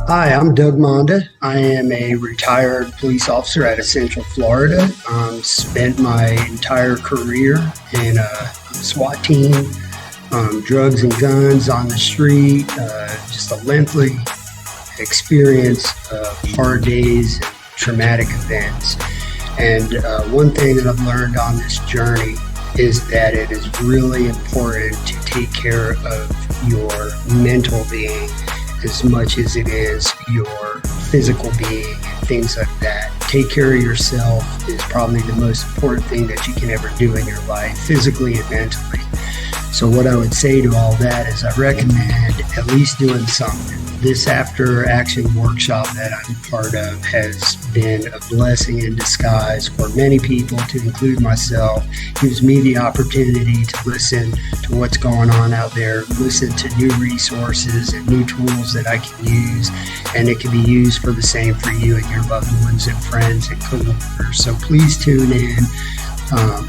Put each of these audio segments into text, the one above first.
Hi, I'm Doug Monda. I am a retired police officer out of Central Florida. Spent my entire career in a SWAT team, drugs and guns on the street, just a lengthy experience of hard days and traumatic events. And one thing that I've learned on this journey is that it is really important to take care of your mental being as much as it is your physical being and things like that. Take care of yourself is probably the most important thing that you can ever do in your life, physically and mentally. So what I would say to all that is I recommend at least doing something. This after action workshop that I'm part of has been a blessing in disguise for many people, to include myself. It gives me the opportunity to listen to what's going on out there, listen to new resources and new tools that I can use, and it can be used for the same for you and your loved ones and friends and coworkers. So please tune in.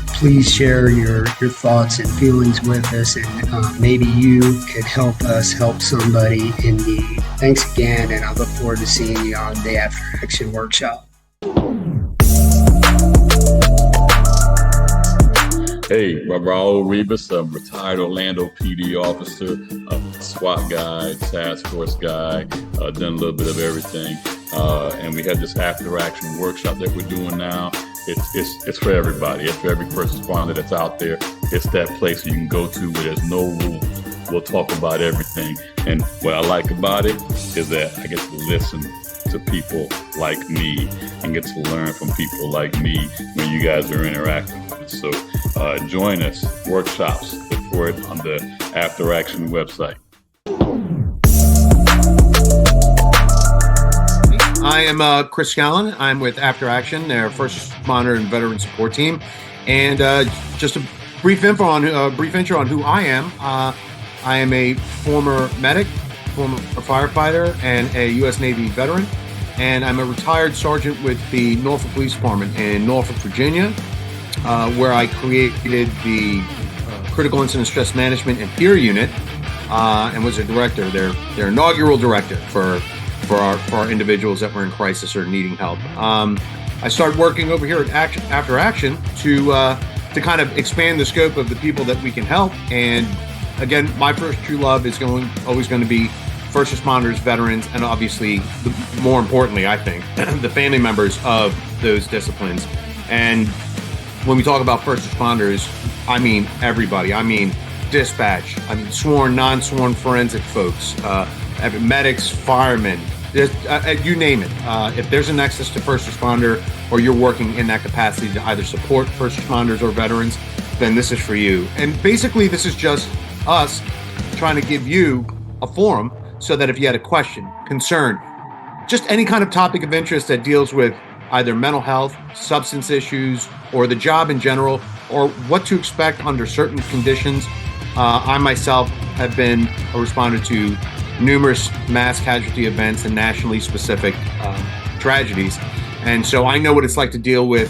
Please share your thoughts and feelings with us, and maybe you could help us help somebody in need. Thanks again, and I look forward to seeing you on the After Action Workshop. Hey, I'm Raul Rivas. I'm a retired Orlando PD officer, a SWAT guy, task force guy, done a little bit of everything. And we had this after action workshop that we're doing now. It's for everybody. It's for every first responder that's out there. It's that place you can go to where there's no rules. We'll talk about everything. And what I like about it is that I get to listen to people like me and get to learn from people like me when you guys are interacting with us. So join us, workshops, look for it on the After Action website. I am Chris Scallon. I'm with After Action, their first responder and veteran support team. And just a brief intro on who I am. I am a former medic, former firefighter, and a U.S. Navy veteran. And I'm a retired sergeant with the Norfolk Police Department in Norfolk, Virginia, where I created the Critical Incident Stress Management and Peer Unit, and was a director, their inaugural director for our individuals that were in crisis or needing help. I started working over here at After Action to kind of expand the scope of the people that we can help. And again, my first true love is always going to be first responders, veterans, and obviously, more importantly, I think, the family members of those disciplines. And when we talk about first responders, I mean everybody. I mean dispatch. I mean sworn, non-sworn forensic folks, medics, firemen. You name it. If there's a nexus to first responder, or you're working in that capacity to either support first responders or veterans, then this is for you. And basically, this is just us trying to give you a forum so that if you had a question, concern, just any kind of topic of interest that deals with either mental health, substance issues, or the job in general, or what to expect under certain conditions. I myself have been a responder to numerous mass casualty events and nationally specific tragedies. And so I know what it's like to deal with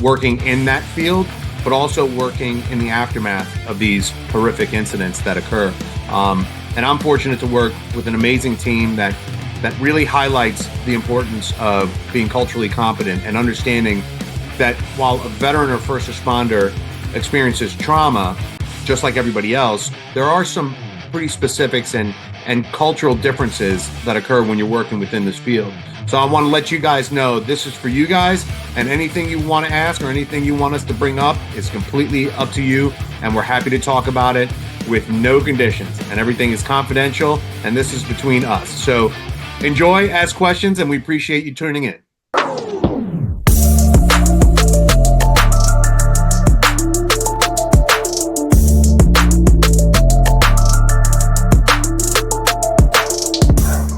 working in that field, but also working in the aftermath of these horrific incidents that occur. And I'm fortunate to work with an amazing team that really highlights the importance of being culturally competent and understanding that while a veteran or first responder experiences trauma, just like everybody else, there are some pretty specifics and cultural differences that occur when you're working within this field. So I want to let you guys know this is for you guys, and anything you want to ask or anything you want us to bring up is completely up to you, and we're happy to talk about it with no conditions, and everything is confidential, and this is between us. So enjoy, ask questions, and we appreciate you tuning in.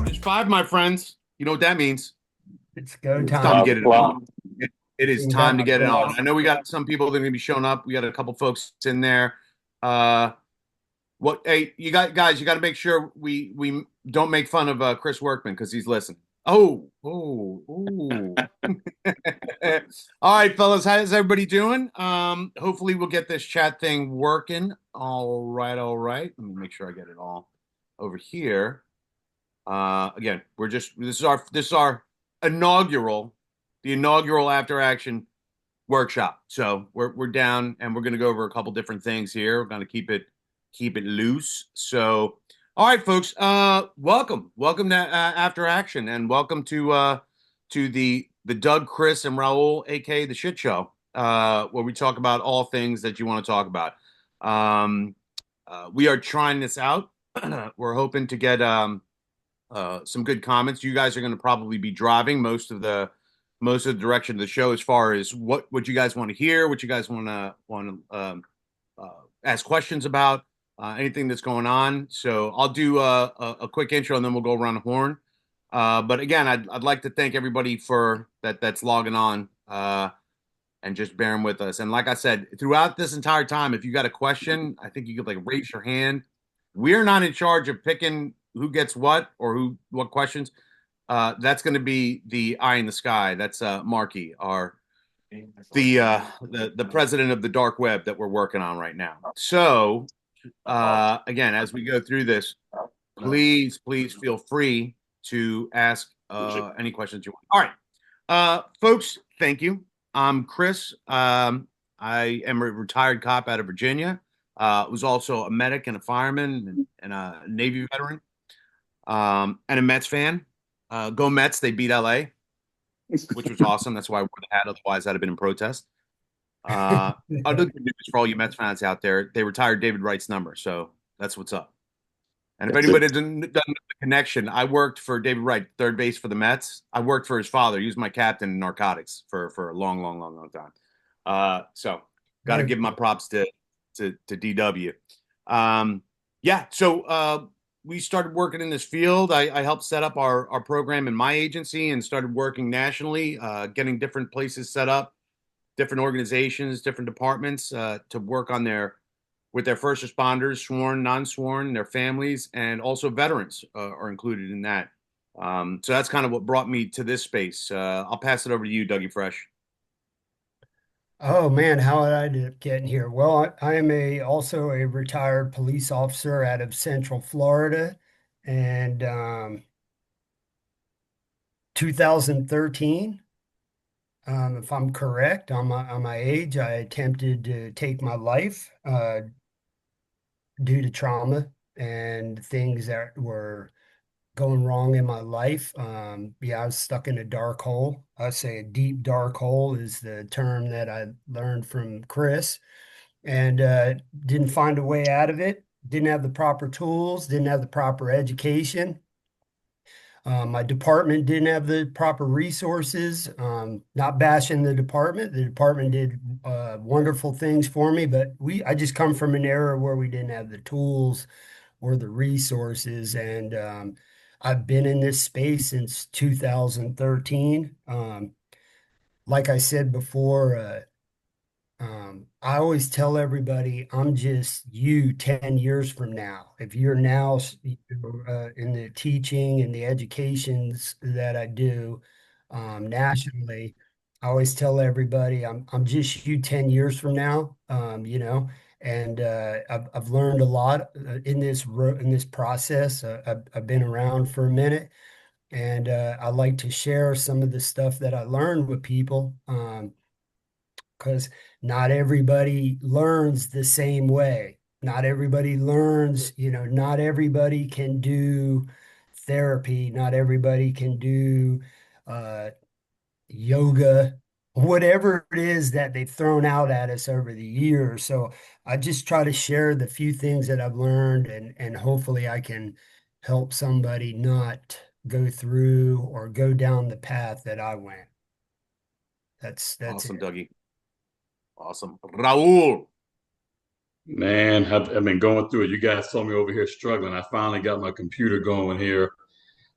It's 5, my friends. You know what that means. It's go time. It's time to get it on. It is time to get it on. I know we got some people that are going to be showing up. We got a couple folks in there. Hey, you got to make sure we don't make fun of Chris Workman because he's listening. Oh. All right, fellas, how's everybody doing? Hopefully we'll get this chat thing working. All right. Let me make sure I get it all over here. Again, this is our inaugural, the inaugural After Action workshop. So we're down and we're going to go over a couple different things here. We're going to keep it loose. So, all right, folks, welcome to After Action, and welcome to the Doug, Chris, and Raul, aka the Shit Show, where we talk about all things that you want to talk about. We are trying this out. We're hoping to get some good comments. You guys are going to probably be driving most of the direction of the show as far as what you guys want to hear, what you guys want to ask questions about, anything that's going on. So I'll do a quick intro and then we'll go around the horn. But again, I'd like to thank everybody for that's logging on and just bearing with us. And like I said, throughout this entire time, if you got a question, I think you could like raise your hand. We're not in charge of picking who gets what or what questions. That's going to be the eye in the sky. That's Marky, the president of the dark web that we're working on right now. So again, as we go through this, please feel free to ask any questions you want. All right, folks, thank you. I'm Chris. I am a retired cop out of Virginia. Was also a medic and a fireman and a Navy veteran, and a Mets fan. Go Mets! They beat LA, which was awesome. That's why I wore the hat. Otherwise, I'd have been in protest. Other good news for all you Mets fans out there, they retired David Wright's number, so that's what's up. And if anybody doesn't know the connection, I worked for David Wright, third base for the Mets. I worked for his father. He was my captain in narcotics for a long time. So got to give my props to DW. Yeah. So we started working in this field. I helped set up our program in my agency and started working nationally, getting different places set up, different organizations, different departments to work on with their first responders, sworn, non-sworn, their families, and also veterans are included in that. So that's kind of what brought me to this space. I'll pass it over to you, Dougie Fresh. Oh man, how did I end up getting here? Well, I am also a retired police officer out of Central Florida, and 2013, if I'm correct on my age, I attempted to take my life due to trauma and things that were going wrong in my life. Yeah, I was stuck in a dark hole. I say a deep dark hole is the term that I learned from Chris, and didn't find a way out of it. Didn't have the proper tools, didn't have the proper education. My department didn't have the proper resources. Not bashing the department. The department did wonderful things for me, but I just come from an era where we didn't have the tools or the resources. And I've been in this space since 2013. Like I said before, I always tell everybody I'm just you 10 years from now. If you're now in the teaching and the educations that I do nationally, I always tell everybody I'm just you 10 years from now. And I've learned a lot in this process. I've been around for a minute, and I like to share some of the stuff that I learned with people. Because not everybody learns the same way. Not everybody learns, not everybody can do therapy. Not everybody can do uh, yoga, whatever it is that they've thrown out at us over the years. So I just try to share the few things that I've learned, and hopefully I can help somebody not go through or go down the path that I went. That's Awesome, it. Dougie. Awesome. Raul. Man, I've been going through it. You guys saw me over here struggling. I finally got my computer going here.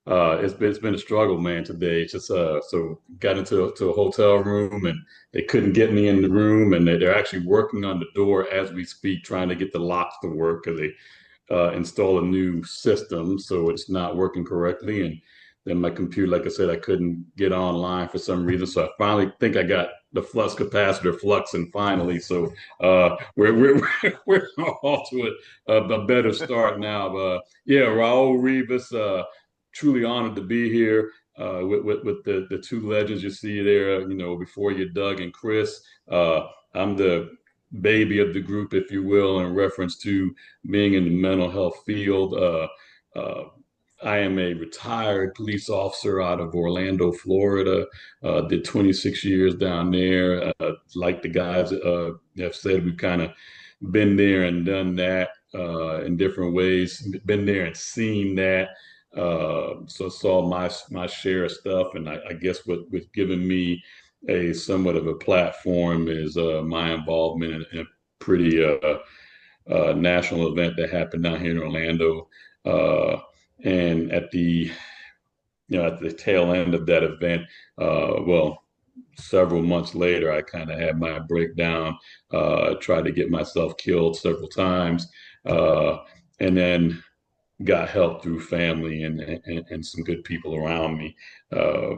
It's been a struggle, man, today. It's just so got into a hotel room and they couldn't get me in the room, and they're actually working on the door as we speak, trying to get the locks to work because they install a new system, so it's not working correctly. And then my computer, like I said, I couldn't get online for some reason. So I finally think I got the flux capacitor fluxing finally. So we're all to a better start now. Yeah, Raul Rivas, truly honored to be here with the two legends you see there, before you, Doug and Chris. I'm the baby of the group, if you will, in reference to being in the mental health field. Uh, I am a retired police officer out of Orlando, Florida. Did 26 years down there. Like the guys have said, we've kind of been there and done that in different ways. Been there and seen that. So saw my share of stuff, and I guess what's given me a somewhat of a platform is my involvement in a pretty national event that happened down here in Orlando. And at the tail end of that event, well, several months later, I kind of had my breakdown, tried to get myself killed several times, and then got help through family and some good people around me. Uh,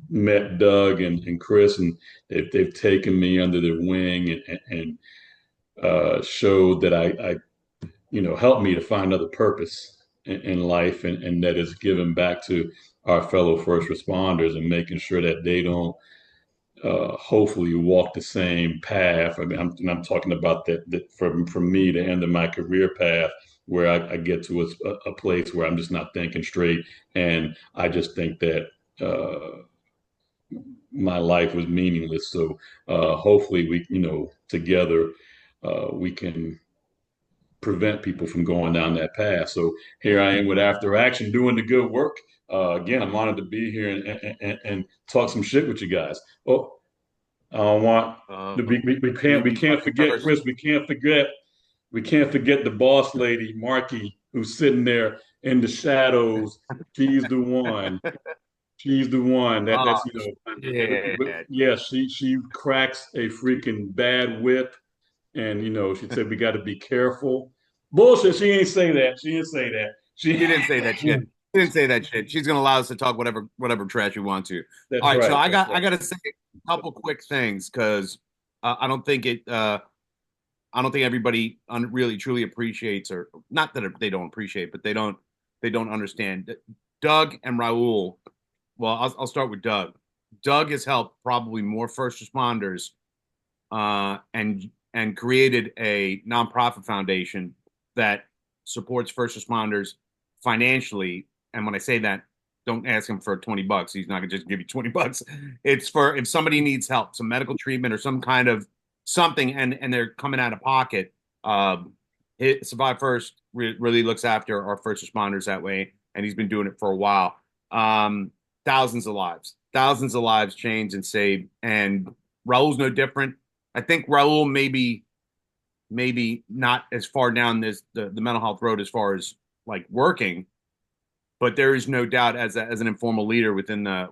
Met Doug and Chris, and they've taken me under their wing and showed that helped me to find other purpose in life, and that is giving back to our fellow first responders and making sure that they don't hopefully walk the same path. I mean, I'm talking about that from me, the end of my career path, where I get to a place where I'm just not thinking straight, and I just think that my life was meaningless. So hopefully together we can prevent people from going down that path. So here I am with After Action doing the good work. Again, I'm honored to be here and talk some shit with you guys. Oh, I don't want we can't forget Chris. We can't forget the boss lady, Marky, who's sitting there in the shadows. She's the one. She's the one yeah. She cracks a freaking bad whip, and she said we got to be careful. Bullshit. She ain't say that. She didn't say that. She didn't say that shit. She didn't say that shit. She's gonna allow us to talk whatever trash we want to. That's All right, right. so I gotta say a couple quick things because I don't think everybody really truly appreciates, or not that they don't appreciate, but they don't understand. Doug and Raul. Well, I'll start with Doug. Doug has helped probably more first responders, and created a nonprofit foundation that supports first responders financially. And when I say that, don't ask him for $20. He's not gonna just give you $20. It's for if somebody needs help, some medical treatment or some kind of something, and they're coming out of pocket. Survive First really looks after our first responders that way, and he's been doing it for a while. Thousands of lives changed and saved, and Raul's no different. I think Raul maybe not as far down the mental health road as far as like working, but there is no doubt as an informal leader within the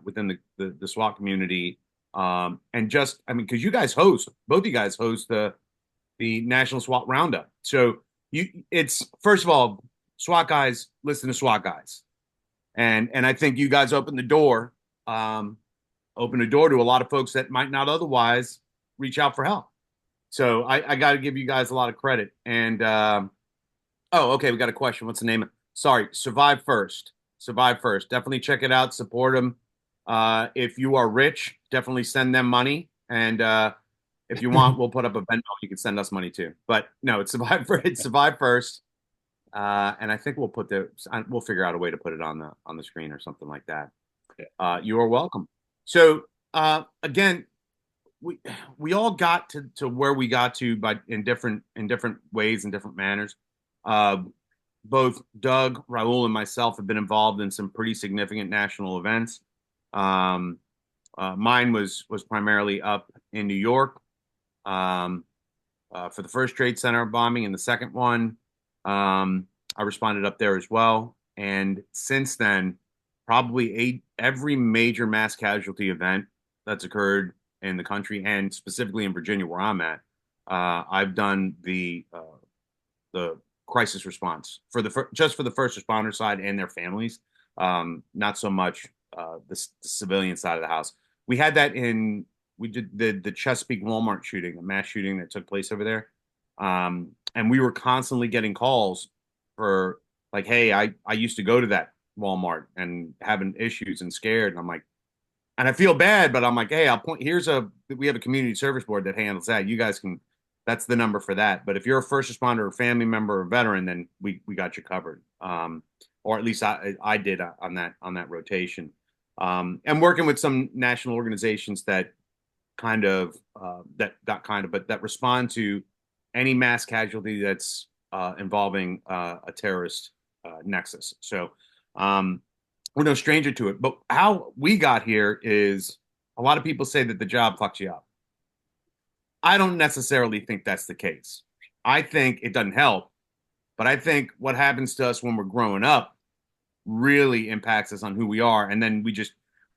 SWAT community, and just I mean because both you guys host the National SWAT Roundup. So it's first of all, SWAT guys listen to SWAT guys, and I think you guys open the door to a lot of folks that might not otherwise reach out for help. So I got to give you guys a lot of credit. And okay, we got a question. What's the name? Sorry, Survive First. Survive First. Definitely check it out. Support them. If you are rich, definitely send them money. And if you want, we'll put up a Venmo. You can send us money too. But no, it's Survive First. It's Survive First. And I think we'll figure out a way to put it on the screen or something like that. You are welcome. So again, we all got to where we got to, but in different ways and different manners. Both Doug, Raul, and myself have been involved in some pretty significant national events. Mine was primarily up in New York for the first Trade Center bombing, and the second one, I responded up there as well. And since then, probably every major mass casualty event that's occurred in the country, and specifically in Virginia, where I'm at, I've done the crisis response just for the first responder side and their families. Not so much the civilian side of the house. We had that we did the Chesapeake Walmart shooting, the mass shooting that took place over there, and we were constantly getting calls for like, hey, I used to go to that Walmart and having issues and scared. And I'm like, and I feel bad, but I'm like, hey, we have a community service board that handles that. You guys can, that's the number for that. But if you're a first responder, or family member, or veteran, then we got you covered. Or at least I did on that rotation. And working with some national organizations that kind of but that respond to any mass casualty that's involving a terrorist nexus. So we're no stranger to it. But how we got here is a lot of people say that the job fucks you up. I don't necessarily think that's the case. I think it doesn't help, but I think what happens to us when we're growing up really impacts us on who we are, and then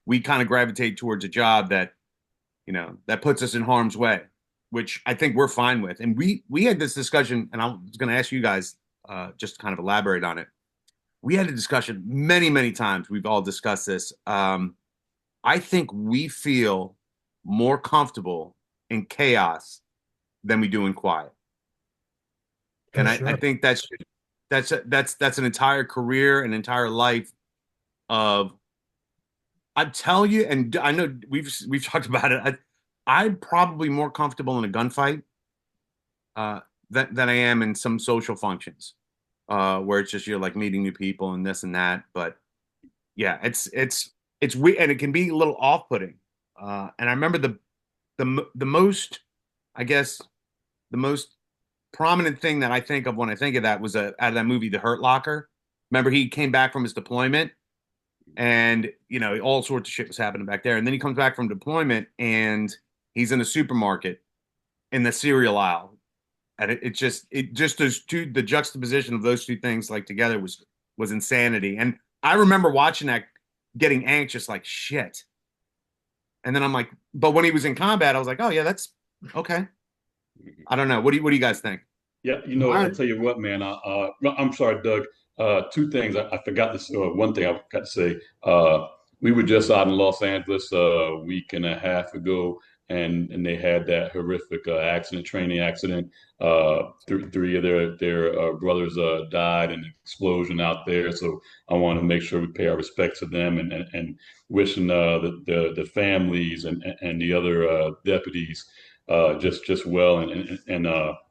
we kind of gravitate towards a job that that puts us in harm's way, which I think we're fine with. And we had this discussion, and I was going to ask you guys just to kind of elaborate on it. We had a discussion many times. We've all discussed this. I think we feel more comfortable in chaos than we do in quiet. And I think that's an entire career, an entire life of, I'm telling you, and I know we've talked about it. I'm probably more comfortable in a gunfight than I am in some social functions where it's just you're like meeting new people and this and that. But yeah, it's weird, and it can be a little off-putting. And I remember the most, I guess, the most prominent thing that I think of when I think of that was out of that movie, The Hurt Locker. Remember, he came back from his deployment, and all sorts of shit was happening back there. And then he comes back from deployment, and he's in a supermarket in the cereal aisle, and it just the juxtaposition of those two things like together was insanity. And I remember watching that, getting anxious like shit. And then I'm like, but when he was in combat, I was like, oh yeah, that's okay. I don't know. What do you guys think? Yeah, I'll tell you what, man. I'm sorry, Doug. Two things. I forgot this. One thing I forgot to say. We were just out in Los Angeles a week and a half ago, and they had that horrific training accident. Three of their brothers died in an explosion out there. So I want to make sure we pay our respects to them, and wishing the families and the other deputies just well, and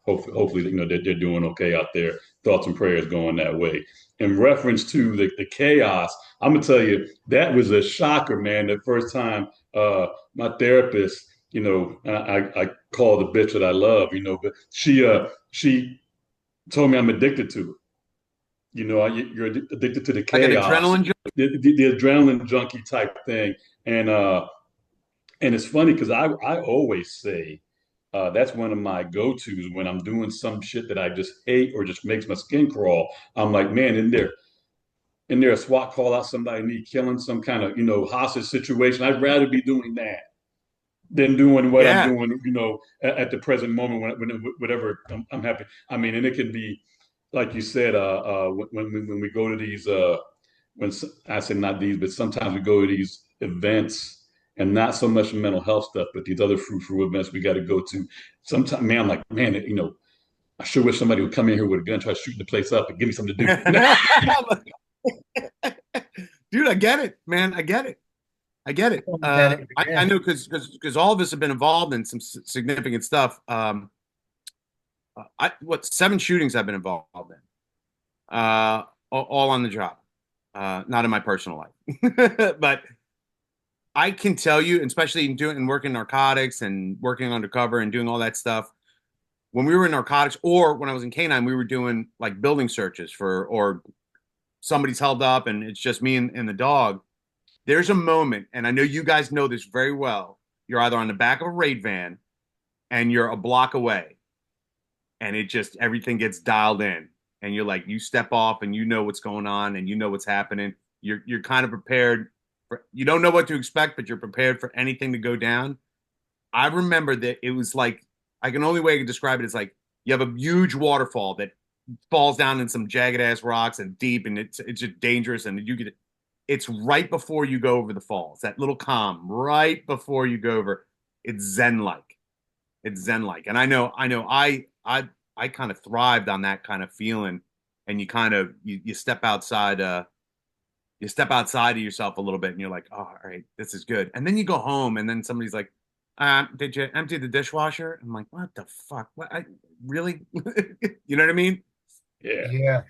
hopefully they're doing okay out there. Thoughts and prayers going that way. In reference to the chaos, I'm gonna tell you that was a shocker, man. The first time my therapist, I call the bitch that I love, but she told me I'm addicted to it. You're addicted to the chaos, like an adrenaline the adrenaline junkie type thing, and it's funny because I always say that's one of my go-tos when I'm doing some shit that I just hate or just makes my skin crawl. I'm like, man, in there a SWAT call out somebody need killing, some kind of hostage situation. I'd rather be doing that than doing what I'm doing, at the present moment whatever I'm happy. I mean, and it can be like you said, when we go to these when I say not these, but sometimes we go to these events, and not so much mental health stuff, but these other fruitful events we got to go to. Sometimes, man, I'm like, man, I sure wish somebody would come in here with a gun, try to shoot the place up, and give me something to do. Dude, I get it, man. I get it. I know because all of us have been involved in some significant stuff. 7 shootings I've been involved in, all on the job, not in my personal life, but I can tell you, especially in working narcotics and working undercover and doing all that stuff. When we were in narcotics, or when I was in K9, we were doing like building searches or somebody's held up and it's just me and the dog. There's a moment, and I know you guys know this very well. You're either on the back of a raid van and you're a block away, and everything gets dialed in, and you're like, you step off and you know what's going on and you know what's happening. You're kind of prepared. You don't know what to expect, but you're prepared for anything to go down. I remember that it was like, only way I can describe it is like you have a huge waterfall that falls down in some jagged ass rocks and deep, and it's just dangerous. And it's right before you go over the falls, that little calm right before you go over. It's zen like. And I know I kind of thrived on that kind of feeling. and you kind of you step outside you step outside of yourself a little bit and you're like, oh, all right, this is good. And then you go home and then somebody's like, did you empty the dishwasher? I'm like, what the fuck? What really? You know what I mean? Yeah. Yeah,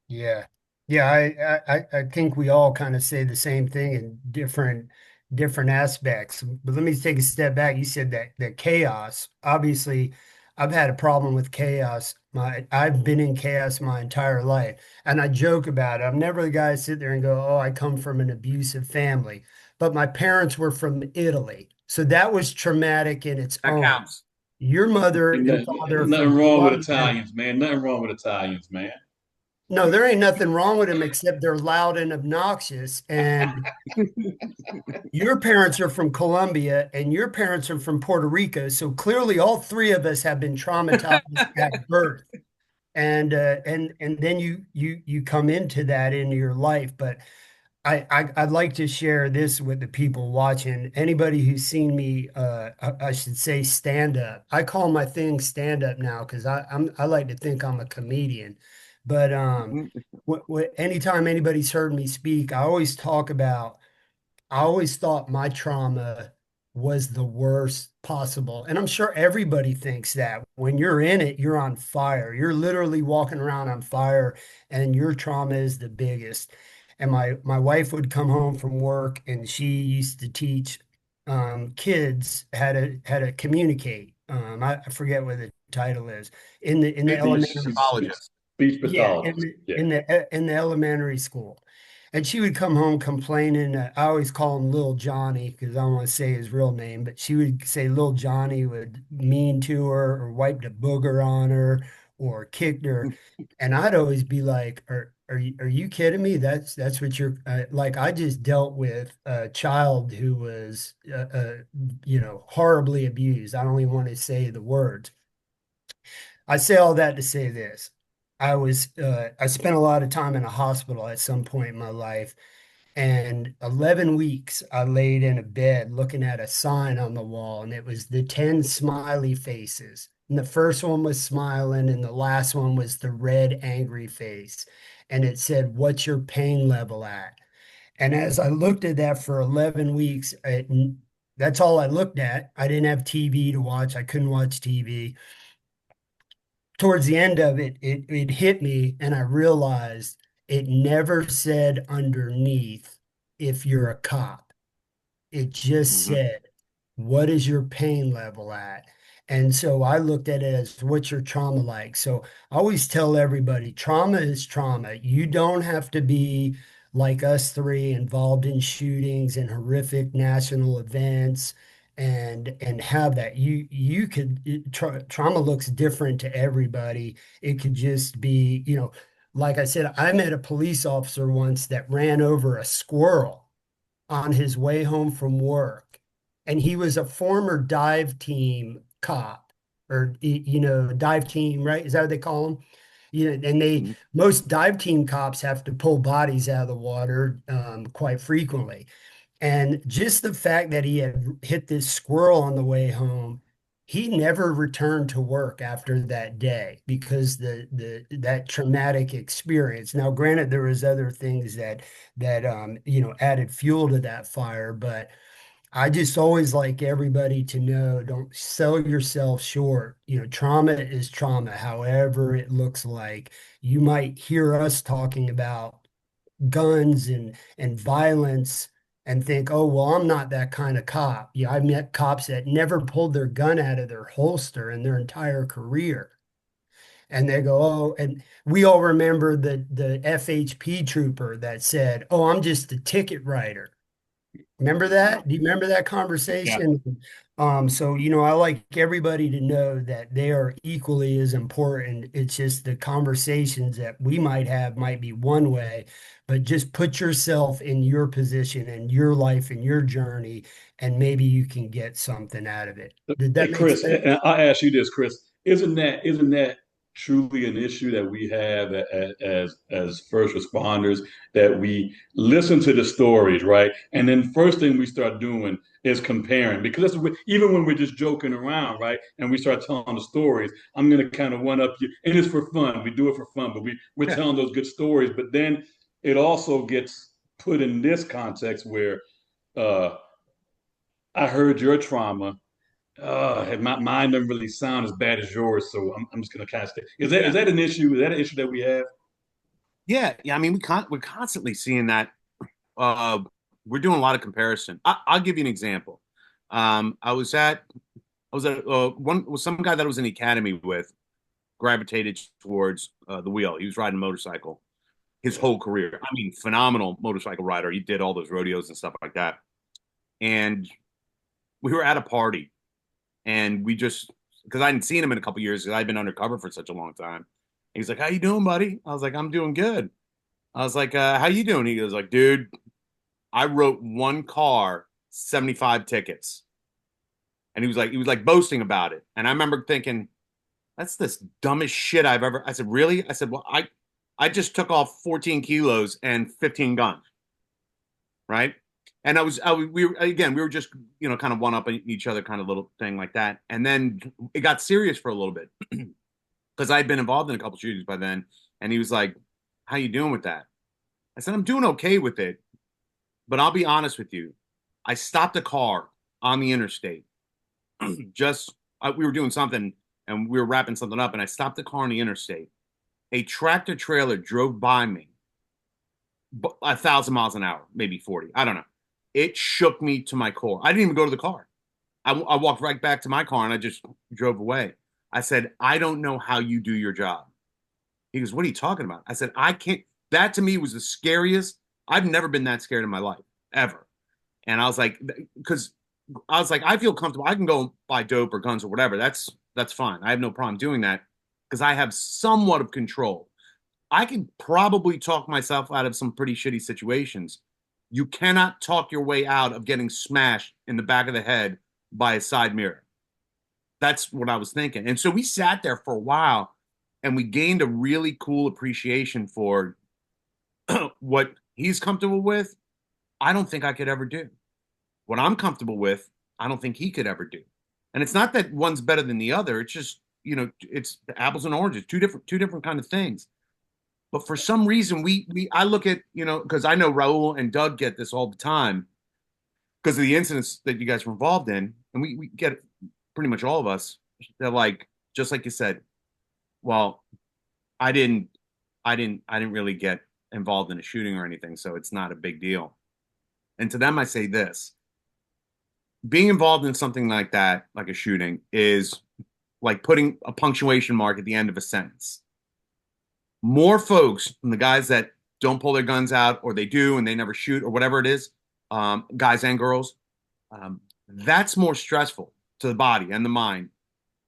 yeah, yeah. I think we all kind of say the same thing in different aspects. But let me take a step back. You said that chaos. Obviously, I've had a problem with chaos. I've been in chaos my entire life, and I joke about it. I'm never the guy to sit there and go, "Oh, I come from an abusive family," but my parents were from Italy, so that was traumatic in its That own. counts. Your mother Ain't and nothing, father nothing from wrong with Colombia. Italians, man. Nothing wrong with Italians, man. No, there ain't nothing wrong with them except they're loud and obnoxious. And your parents are from Colombia and your parents are from Puerto Rico. So clearly all three of us have been traumatized at birth. And then you come into that into your life. But I'd like to share this with the people watching. Anybody who's seen me, I should say stand up. I call my thing stand up now because I like to think I'm a comedian. But anytime anybody's heard me speak, I always thought my trauma was the worst possible. And I'm sure everybody thinks that. When you're in it, you're on fire. You're literally walking around on fire, and your trauma is the biggest. And my wife would come home from work, and she used to teach kids how to communicate. I forget what the title is in the elementary. Speech Yeah, pathologist. Yeah. in the elementary school. And she would come home complaining. I always call him Little Johnny because I don't want to say his real name, but she would say Little Johnny would mean to her or wiped a booger on her or kicked her. And I'd always be like, are you kidding me? That's what you're like. I just dealt with a child who was, horribly abused. I don't even want to say the words. I say all that to say this. I spent a lot of time in a hospital at some point in my life, and 11 weeks I laid in a bed looking at a sign on the wall, and it was the 10 smiley faces. And the first one was smiling, and the last one was the red angry face. And it said, "What's your pain level at?" And as I looked at that for 11 weeks, that's all I looked at. I didn't have TV to watch. I couldn't watch TV. Towards the end of it, it hit me, and I realized it never said underneath if you're a cop. It just Mhm. said, what is your pain level at? And so I looked at it as what's your trauma like? So I always tell everybody trauma is trauma. You don't have to be like us three involved in shootings and horrific national events and have that. You could trauma looks different to everybody. It could just be, like I said, I met a police officer once that ran over a squirrel on his way home from work. And he was a former dive team cop or, dive team, right? Is that what they call them? And Mhm. most dive team cops have to pull bodies out of the water quite frequently. And just the fact that he had hit this squirrel on the way home, he never returned to work after that day because that traumatic experience. Now, granted, there was other things that added fuel to that fire, but I just always like everybody to know, don't sell yourself short. Trauma is trauma, however it looks like. You might hear us talking about guns and violence and think, oh, well, I'm not that kind of cop. Yeah, I met cops that never pulled their gun out of their holster in their entire career. And they go, oh, and we all remember the FHP trooper that said, oh, I'm just a ticket writer. Remember Yeah. that? Do you remember that Yeah. conversation? So I like everybody to know that they are equally as important. It's just the conversations that we might have might be one way, but just put yourself in your position and your life and your journey, and maybe you can get something out of it. Did Hey, that make Chris, sense? and I ask you this, Chris, isn't that truly an issue that we have as first responders, that we listen to the stories, right? And then first thing we start doing is comparing, because even when we're just joking around, right? And we start telling the stories, I'm going to kind of one up you, and it's for fun. We do it for fun, but we're Yeah. telling those good stories. But then it also gets put in this context where uh, I heard your trauma. Mine doesn't really sound as bad as yours, so I'm just gonna kind of stay. Is Yeah. that an issue? Is that an issue that we have? Yeah. Yeah. I mean, we're constantly seeing that. Uh, we're doing a lot of comparison. I'll give you an example. I was at one was some guy that I was in the academy with gravitated towards the wheel. He was riding a motorcycle his Yeah. whole career. I mean, phenomenal motorcycle rider. He did all those rodeos and stuff like that. And we were at a party, and we just because I hadn't seen him in a couple years because I'd been undercover for such a long time. He's like, "How you doing, buddy?" I was like, "I'm doing good." I was like, "How you doing?" He goes like, "Dude, I wrote one car 75 tickets." And he was like boasting about it. And I remember thinking, that's this dumbest shit I've ever. I said, really? I said, well, I just took off 14 kilos and 15 guns, right? And we were, again, we were just, kind of one up each other, kind of little thing like that. And then it got serious for a little bit because I'd been involved in a couple shootings by then. And he was like, how you doing with that? I said, I'm doing okay with it, but I'll be honest with you. I stopped a car on the interstate. just We were doing something and we were wrapping something up, and I stopped the car on the interstate. A tractor trailer drove by me 1,000 miles an hour, maybe 40. I don't know. It shook me to my core. I didn't even go to the car. I walked right back to my car and I just drove away. I said, I don't know how you do your job. He goes, what are you talking about? I said, I can't. That to me was the scariest. I've never been that scared in my life, ever. And I was like, because I was like, I feel comfortable. I can go buy dope or guns or whatever. That's fine. I have no problem doing that because I have somewhat of control. I can probably talk myself out of some pretty shitty situations. You cannot talk your way out of getting smashed in the back of the head by a side mirror. That's what I was thinking. And so we sat there for a while and we gained a really cool appreciation for what he's comfortable with. I don't think I could ever do. What I'm comfortable with, I don't think he could ever do. And it's not that one's better than the other. It's just, it's apples and oranges, two different kind of things. But for some reason, I look at, because I know Raul and Doug get this all the time because of the incidents that you guys were involved in, and we get it, pretty much all of us. They're like, just like you said, well, I didn't, I didn't really get involved in a shooting or anything, so it's not a big deal. And to them, I say this: being involved in something like that, like a shooting, is like putting a punctuation mark at the end of a sentence. More folks from the guys that don't pull their guns out, or they do and they never shoot, or whatever it is, guys and girls, that's more stressful to the body and the mind.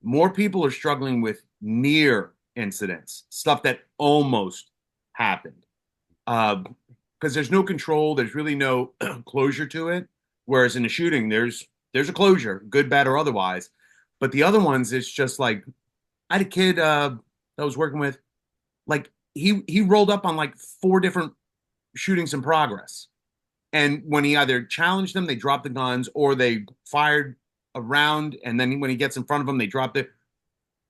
More people are struggling with near incidents, stuff that almost happened, because there's no control. There's really no closure to it. Whereas in a shooting, there's a closure, good, bad, or otherwise. But the other ones, it's just like I had a kid that I was working with. Like he rolled up on like 4 different shootings in progress. And when he either challenged them, they dropped the guns, or they fired a round, and then when he gets in front of them, they dropped it.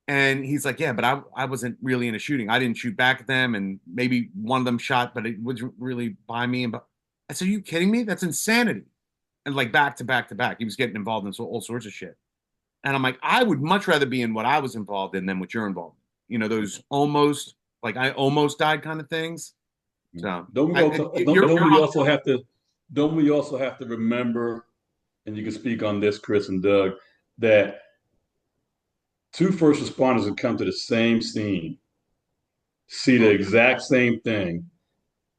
And he's like, yeah, but I wasn't really in a shooting. I didn't shoot back at them, and maybe one of them shot, but it was really by me. And I said, are you kidding me? That's insanity. And like back to back to back, he was getting involved in all sorts of shit. And I'm like, I would much rather be in what I was involved in than what you're involved in. Those almost like I almost died kind of things. So Don't we I, also you're, don't you're we also have to remember, and you can speak on this, Chris and Doug, that two first responders that come to the same scene, see the exact same thing,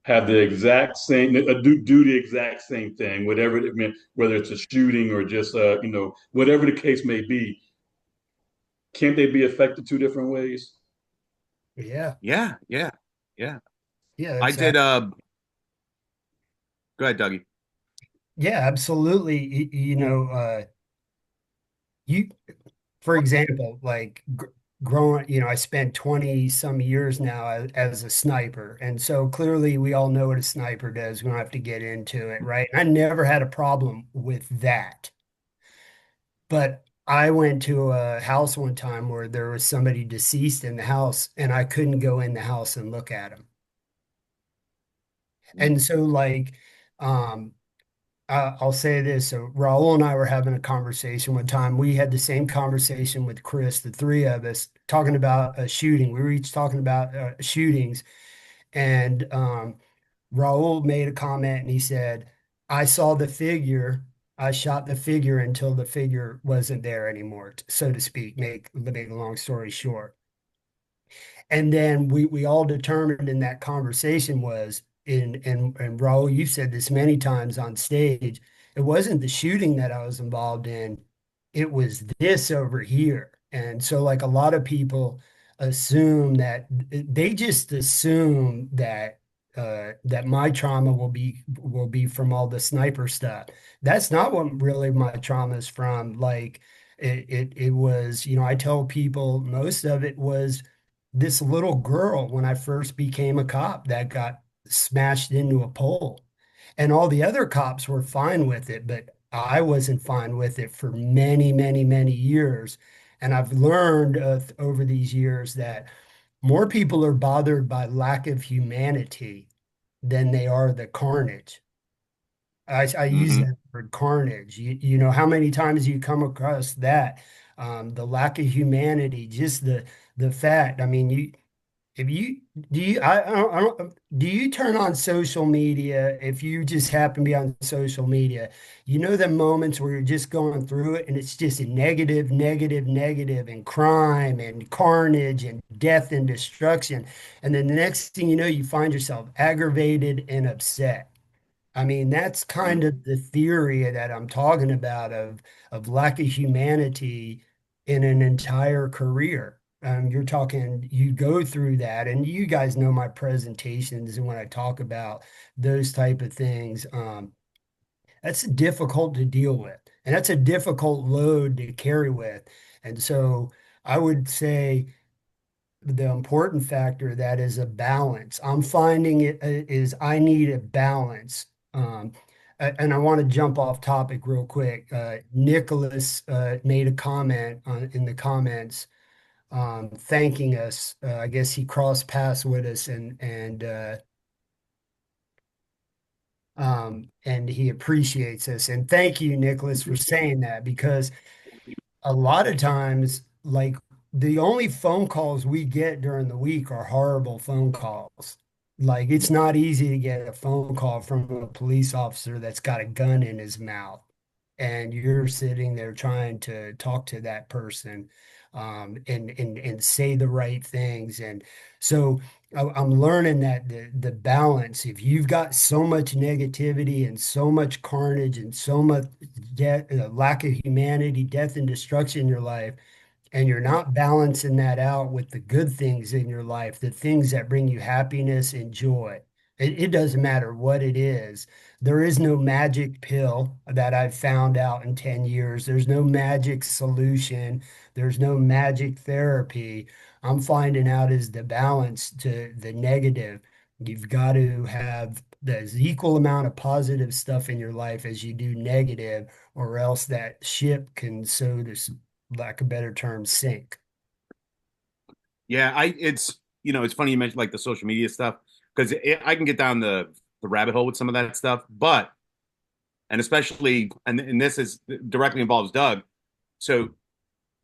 have the exact same do the exact same thing, whatever it meant, whether it's a shooting or just whatever the case may be. Can't they be affected two different ways? Yeah. yeah, yeah, yeah. Yeah, I that's did. Go ahead, Dougie. yeah, absolutely. You, for example, like growing, I spent 20 some years now as a sniper. And so clearly we all know what a sniper does. We don't have to get into it, right? I never had a problem with that. But I went to a house one time where there was somebody deceased in the house and I couldn't go in the house and look at him. And so like, um, I'll say this. So Raul and I were having a conversation one time. We had the same conversation with Chris, the three of us, talking about a shooting. We were each talking about shootings. And Raul made a comment and he said, I saw the figure. I shot the figure until the figure wasn't there anymore, so to speak. Make a long story short. And then we all determined in that conversation was in and Raul, you've said this many times on stage, it wasn't the shooting that I was involved in, it was this over here. And so like a lot of people assume that they just assume that that my trauma will be from all the sniper stuff. That's not what really my trauma is from. Like it was, I tell people most of it was this little girl when I first became a cop that got smashed into a pole. And all the other cops were fine with it, but I wasn't fine with it for many, many, many years. And I've learned over these years that more people are bothered by lack of humanity than they are the carnage. I use Hmm. that word carnage. You know how many times you come across that, the lack of humanity, just the fact. I mean, if you do you I don't do you turn on social media if you just happen to be on social media, the moments where you're just going through it and it's just a negative, negative, negative and crime and carnage and death and destruction. And then the next thing you know, you find yourself aggravated and upset. I mean, that's kind of the theory that I'm talking about of lack of humanity in an entire career. You're talking, you go through that, and you guys know my presentations, and when I talk about those type of things, that's difficult to deal with, and that's a difficult load to carry with. And so I would say the important factor that is a balance. I'm finding it is I need a balance. And I want to jump off topic real quick. Nicholas made a comment in the comments thanking us. I guess he crossed paths with us and he appreciates us. And thank you, Nicholas, for saying that because a lot of times, like the only phone calls we get during the week are horrible phone calls. Like it's not easy to get a phone call from a police officer that's got a gun in his mouth, and you're sitting there trying to talk to that person, and say the right things. And so I'm learning that the balance, if you've got so much negativity and so much carnage and so much death, lack of humanity, death and destruction in your life, and you're not balancing that out with the good things in your life, the things that bring you happiness and joy. It doesn't matter what it is. There is no magic pill that I've found out in 10 years. There's no magic solution. There's no magic therapy. I'm finding out is the balance to the negative. You've got to have the equal amount of positive stuff in your life as you do negative, or else that ship can, so to lack of better term, sink. Yeah, it's funny you mentioned like the social media stuff because I can get down the rabbit hole with some of that stuff, but and especially and this is directly involves Doug. So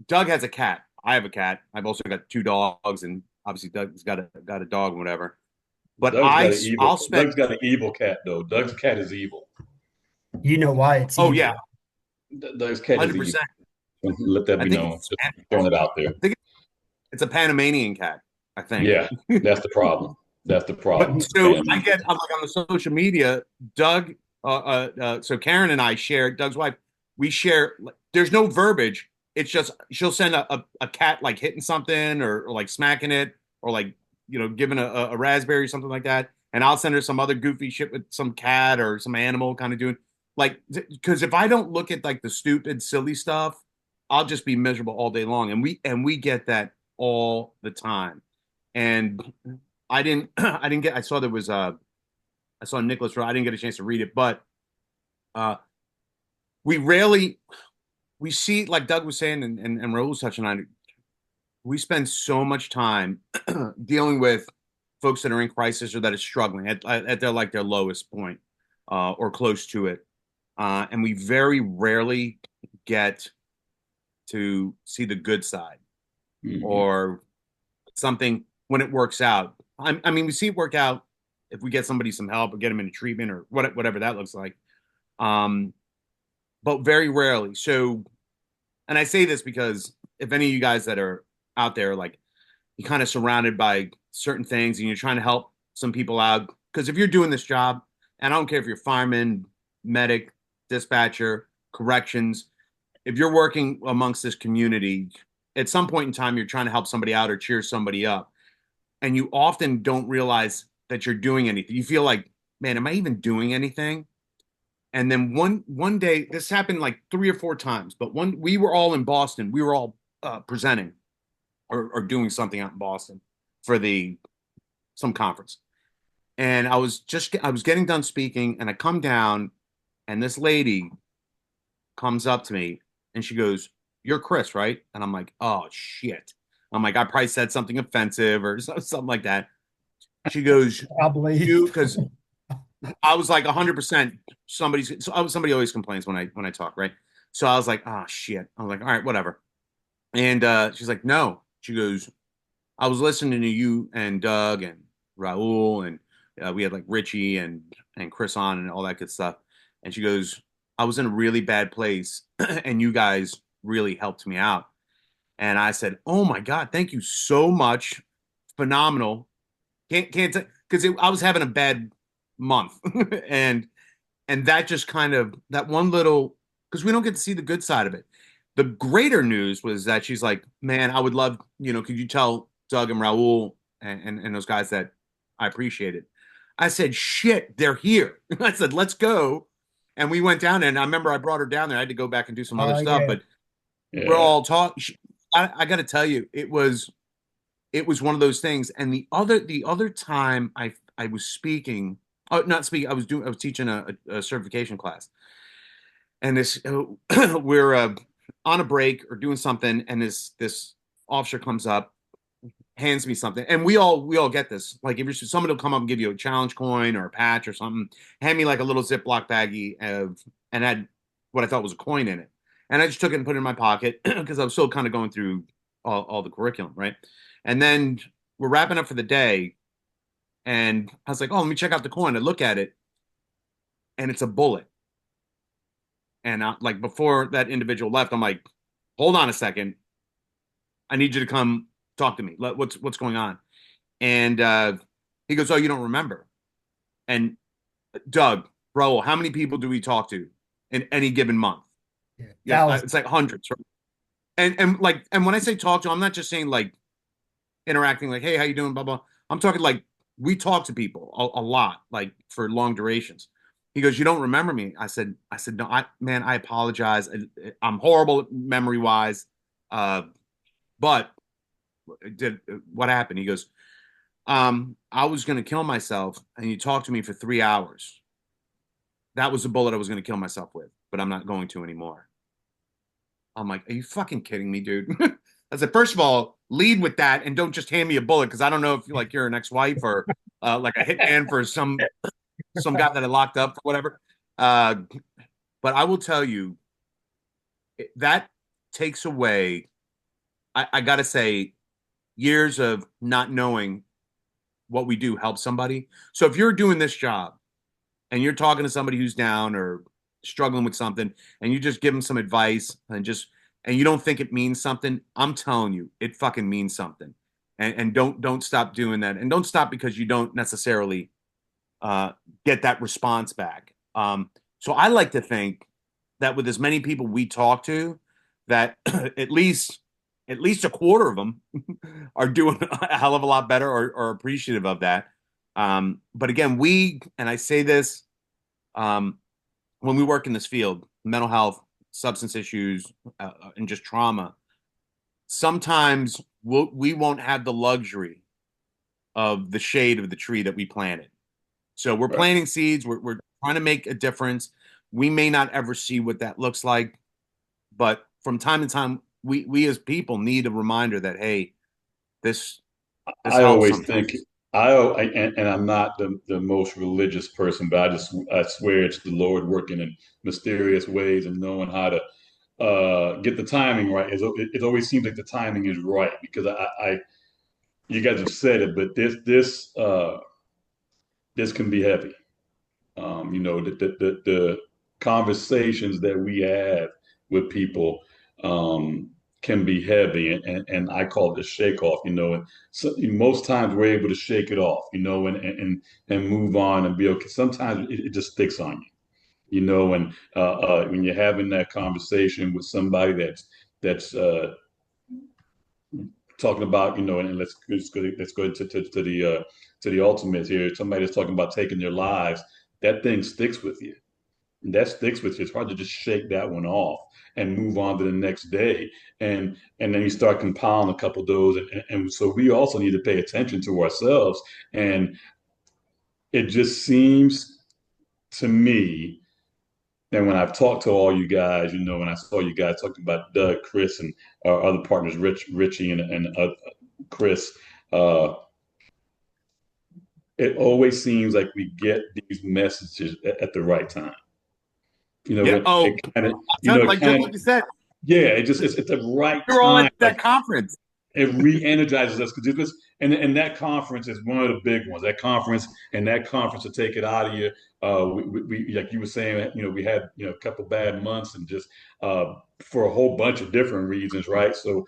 Doug has a cat. I have a cat. I've also got two dogs, and obviously Doug's got a dog and whatever. But I'll spend. Doug's got an evil cat though. Doug's cat is evil. You know why it's Oh yeah, evil. Doug's cat is evil. 100%. Let that I be think known. Just throwing it out there. I think it's a Panamanian cat. I think. Yeah, that's the problem. That's the But problem. so I'm like on the social media, Doug. So Karen and I share Doug's wife. We share. There's no verbiage. It's just she'll send a cat like hitting something or like smacking it or like giving a raspberry or something like that, and I'll send her some other goofy shit with some cat or some animal kind of doing like because if I don't look at like the stupid silly stuff, I'll just be miserable all day long, and we get that all the time. And I saw there was I saw Nicholas Rowe. I didn't get a chance to read it, but uh, we rarely we see, like Doug was saying, and Raul was touching on it. We spend so much time dealing with folks that are in crisis or that are struggling at their lowest point or close to it, and we very rarely get to see the good side or something when it works out. I mean, we see it work out if we get somebody some help or get them into treatment or whatever that looks like. Um, but very rarely. So, and I say this because if any of you guys that are out there, like you're kind of surrounded by certain things and you're trying to help some people out, because if you're doing this job, and I don't care if you're fireman, medic, dispatcher, corrections, if you're working amongst this community, at some point in time, you're trying to help somebody out or cheer somebody up. And you often don't realize that you're doing anything. You feel like, man, am I even doing anything? And then one day, this happened like 3 or 4 times, but we were all in Boston. We were all presenting or doing something out in Boston for some conference. And I was getting done speaking, and I come down, and this lady comes up to me, and she goes, "You're Chris, right?" And I'm like, "Oh shit." I'm like, I probably said something offensive or something like that. She goes, Probably. "You," because I was like 100%. Somebody always complains when I talk, right? So I was like, "Oh shit." I was like, "All right, whatever." And she's like, "No." She goes, "I was listening to you and Doug and Raul, and we had like Richie and Chris on and all that good stuff." And she goes, "I was in a really bad place, and you guys really helped me out." And I said, "Oh my God, thank you so much. Phenomenal." Can't because I was having a bad month, and that just kind of that one little, because we don't get to see the good side of it. The greater news was that she's like, "Man, I would love, could you tell Doug and Raul and those guys that I appreciate it." I said, "Shit, they're here." I said, "Let's go." And we went down there, and I remember I brought her down there. I had to go back and do some other stuff, Yeah. but we're all talking. I got to tell you, it was one of those things. And the other time I was speaking, oh, not speaking, I was teaching a certification class, and this we're on a break or doing something, and this officer comes up, hands me something, and we all get this. Like if somebody will come up and give you a challenge coin or a patch or something, hand me like a little Ziploc baggie and had what I thought was a coin in it, and I just took it and put it in my pocket because I was still kind of going through all the curriculum, right? And then we're wrapping up for the day, and I was like, "Oh, let me check out the coin." I look at it, and it's a bullet. And like before that individual left, I'm like, "Hold on a second. I need you to come talk to me. What's going on?" And he goes, "Oh, you don't remember?" And Doug, Raul, how many people do we talk to in any given month? Yeah, it's like hundreds. Right? And when I say talk to, I'm not just saying like interacting, like, "Hey, how you doing?" Blah blah. I'm talking like we talk to people a lot, like for long durations. He goes, "You don't remember me?" I said, "No, I apologize. I'm horrible memory wise, but what happened?" He goes, "I was going to kill myself, and you talked to me for 3 hours. That was the bullet I was going to kill myself with, but I'm not going to anymore." I'm like, "Are you fucking kidding me, dude?" I said, "First of all, lead with that, and don't just hand me a bullet, because I don't know if you're an ex-wife or like a hitman for some guy that I locked up or whatever." But I will tell you that takes away. I got to say, years of not knowing what we do helps somebody. So if you're doing this job and you're talking to somebody who's down or struggling with something, and you just give them some advice and you don't think it means something, I'm telling you, it fucking means something. And don't stop doing that. And don't stop because you don't necessarily get that response back. So I like to think that with as many people we talk to, that at least a quarter of them are doing a hell of a lot better or appreciative of that. But again, and I say this, when we work in this field, mental health, substance issues, and just trauma, sometimes we won't have the luxury of the shade of the tree that we planted. So we're Right. planting seeds. We're trying to make a difference. We may not ever see what that looks like, but from time to time, we as people need a reminder that, hey, this this I helps always sometimes. think and I'm not the most religious person, but I swear it's the Lord working in mysterious ways and knowing how to get the timing right. It always seems like the timing is right because I you guys have said it, but this can be heavy. The conversations that we have with people can be heavy, and I call it a shake off. And so most times we're able to shake it off, and move on and be okay. Sometimes it just sticks on and when you're having that conversation with somebody that's talking about, and let's go to the ultimate here. Somebody that's talking about taking their lives. That thing sticks with you. And that sticks with you. It's hard to just shake that one off and move on to the next day. And then you start compiling a couple of those. And so we also need to pay attention to ourselves. And it just seems to me, and when I've talked to all you guys, when I saw you guys talking about Doug, Chris, and our other partners, Richie, and Chris, uh, it always seems like we get these messages at the right time. Yeah. When Oh, it kind of, like just like you said, yeah, it's the right you're all time. at that conference. It re-energizes us because and that conference is one of the big ones. That conference to take it out of you. We like you were saying, we had a couple bad months and just for a whole bunch of different reasons, right? So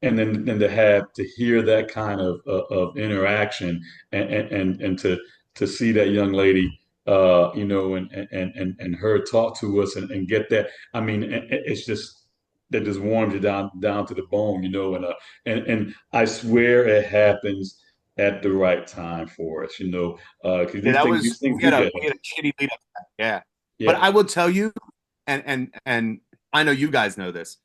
and then to hear that kind of interaction and to see that young lady and her talk to us and get that. I mean, it's just that just warms you down to the bone, and I swear it happens at the right time for us, because Yeah, these things we do had a get we had a shitty lead up to that. Yeah. But yeah. I will tell you, and I know you guys know this,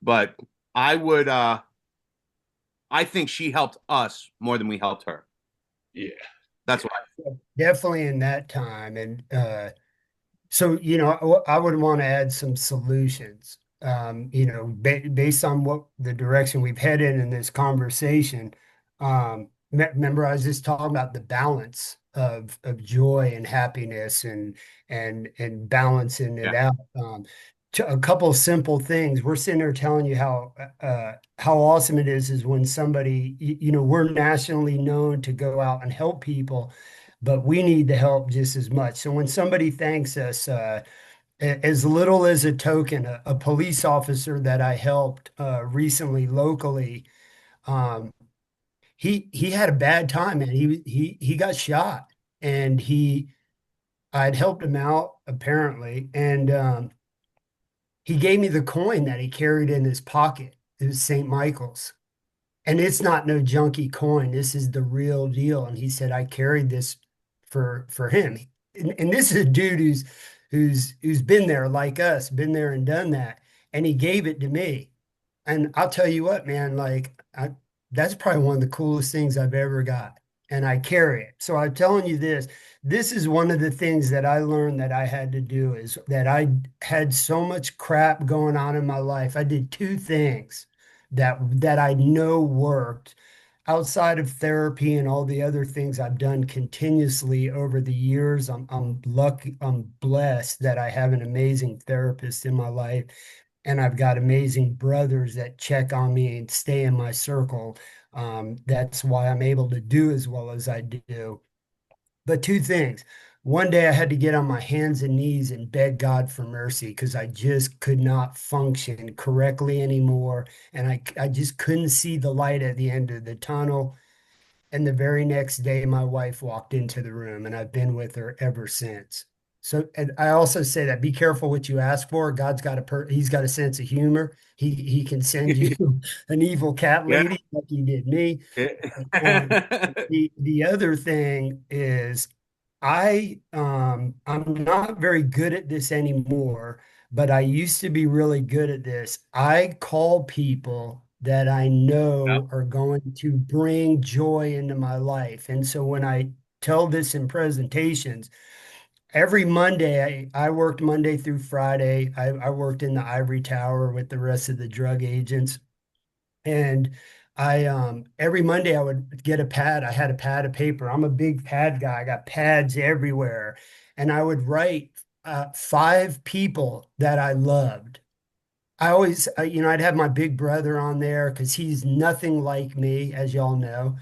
but I would I think she helped us more than we helped her. Yeah. That's what Definitely in that time. And so, I would want to add some solutions, based on what the direction we've headed in this conversation. Remember, I was just talking about the balance of joy and happiness and balancing it yeah. out. A couple of simple things. We're sitting there telling you how awesome it is when somebody, we're nationally known to go out and help people, but we need the help just as much. So when somebody thanks us, as little as a token, a police officer that I helped recently locally, um, he had a bad time and he got shot, and I'd helped him out apparently, and he gave me the coin that he carried in his pocket. It was St. Michael's. And it's not no junky coin. This is the real deal. And he said, I carried this for him. And this is a dude who's been there like us, been there and done that. And he gave it to me. And I'll tell you what, man, that's probably one of the coolest things I've ever got. And I carry it. So I'm telling you this. This is one of the things that I learned that I had to do is that I had so much crap going on in my life. I did two things that I know worked outside of therapy and all the other things I've done continuously over the years. I'm lucky, I'm blessed that I have an amazing therapist in my life, and I've got amazing brothers that check on me and stay in my circle. That's why I'm able to do as well as I do. But two things. One day I had to get on my hands and knees and beg God for mercy because I just could not function correctly anymore. And I just couldn't see the light at the end of the tunnel. And the very next day, my wife walked into the room, and I've been with her ever since. So, and I also say that be careful what you ask for. He's got a sense of humor. He can send you an evil cat Yeah. lady like he did me. Um, Yeah. the other thing is I'm not very good at this anymore, but I used to be really good at this. I call people that I Yep. know are going to bring joy into my life. And so when I tell this in presentations, every Monday, I worked Monday through Friday. I worked in the ivory tower with the rest of the drug agents. And I every Monday I would get a pad. I had a pad of paper. I'm a big pad guy. I got pads everywhere. And I would write five people that I loved. I always, I'd have my big brother on there because he's nothing like me, as y'all know.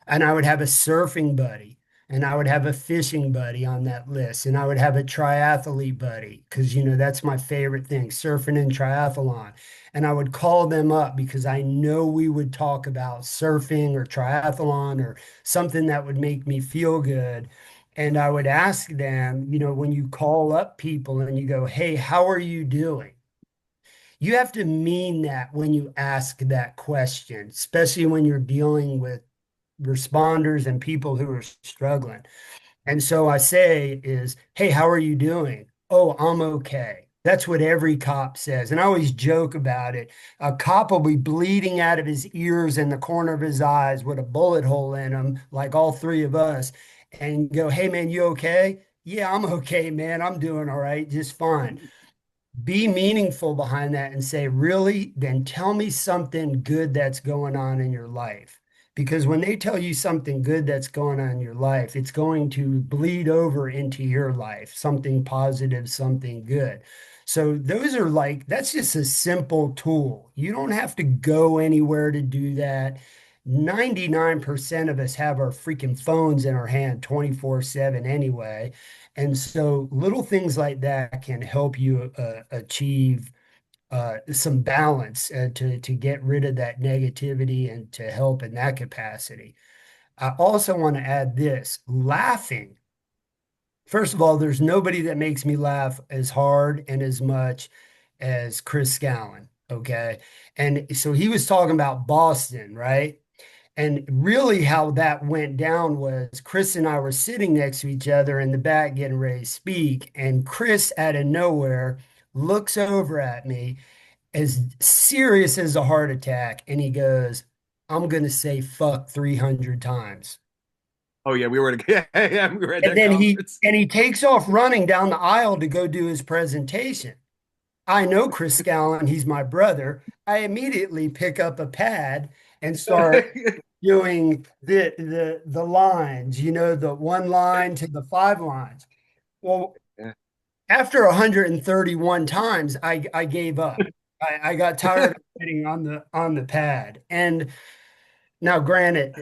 And I would have a surfing buddy, and I would have a fishing buddy on that list, and I would have a triathlete buddy because, that's my favorite thing, surfing and triathlon. And I would call them up because I know we would talk about surfing or triathlon or something that would make me feel good. And I would ask them, when you call up people and you go, hey, how are you doing? You have to mean that when you ask that question, especially when you're dealing with responders and people who are struggling. And so I say is, hey, how are you doing? Oh, I'm okay. That's what every cop says. And I always joke about it. A cop will be bleeding out of his ears and the corner of his eyes with a bullet hole in him, like all three of us, and go, hey, man, you okay? Yeah, I'm okay, man. I'm doing all right, just fine. Be meaningful behind that and say, really, then tell me something good that's going on in your life. Because when they tell you something good that's going on in your life, it's going to bleed over into your life, something positive, something good. So those are like, that's just a simple tool. You don't have to go anywhere to do that. 99% of us have our freaking phones in our hand 24/7 anyway. And so little things like that can help you achieve some balance to get rid of that negativity and to help in that capacity. I also want to add this laughing. First of all, there's nobody that makes me laugh as hard and as much as Chris Scallon. Okay. And so he was talking about Boston, right? And really, how that went down was Chris and I were sitting next to each other in the back getting ready to speak. And Chris, out of nowhere, looks over at me as serious as a heart attack. And he goes, I'm going to say fuck 300 times. Oh yeah, we were at yeah, we were at And that then he conference. and he takes off running down the aisle to go do his presentation. I know Chris Scallon, he's my brother. I immediately pick up a pad and start doing the lines, the one line to the five lines. Well, Yeah. after 131 times, I gave up. I got tired of sitting on the pad. And now, granted,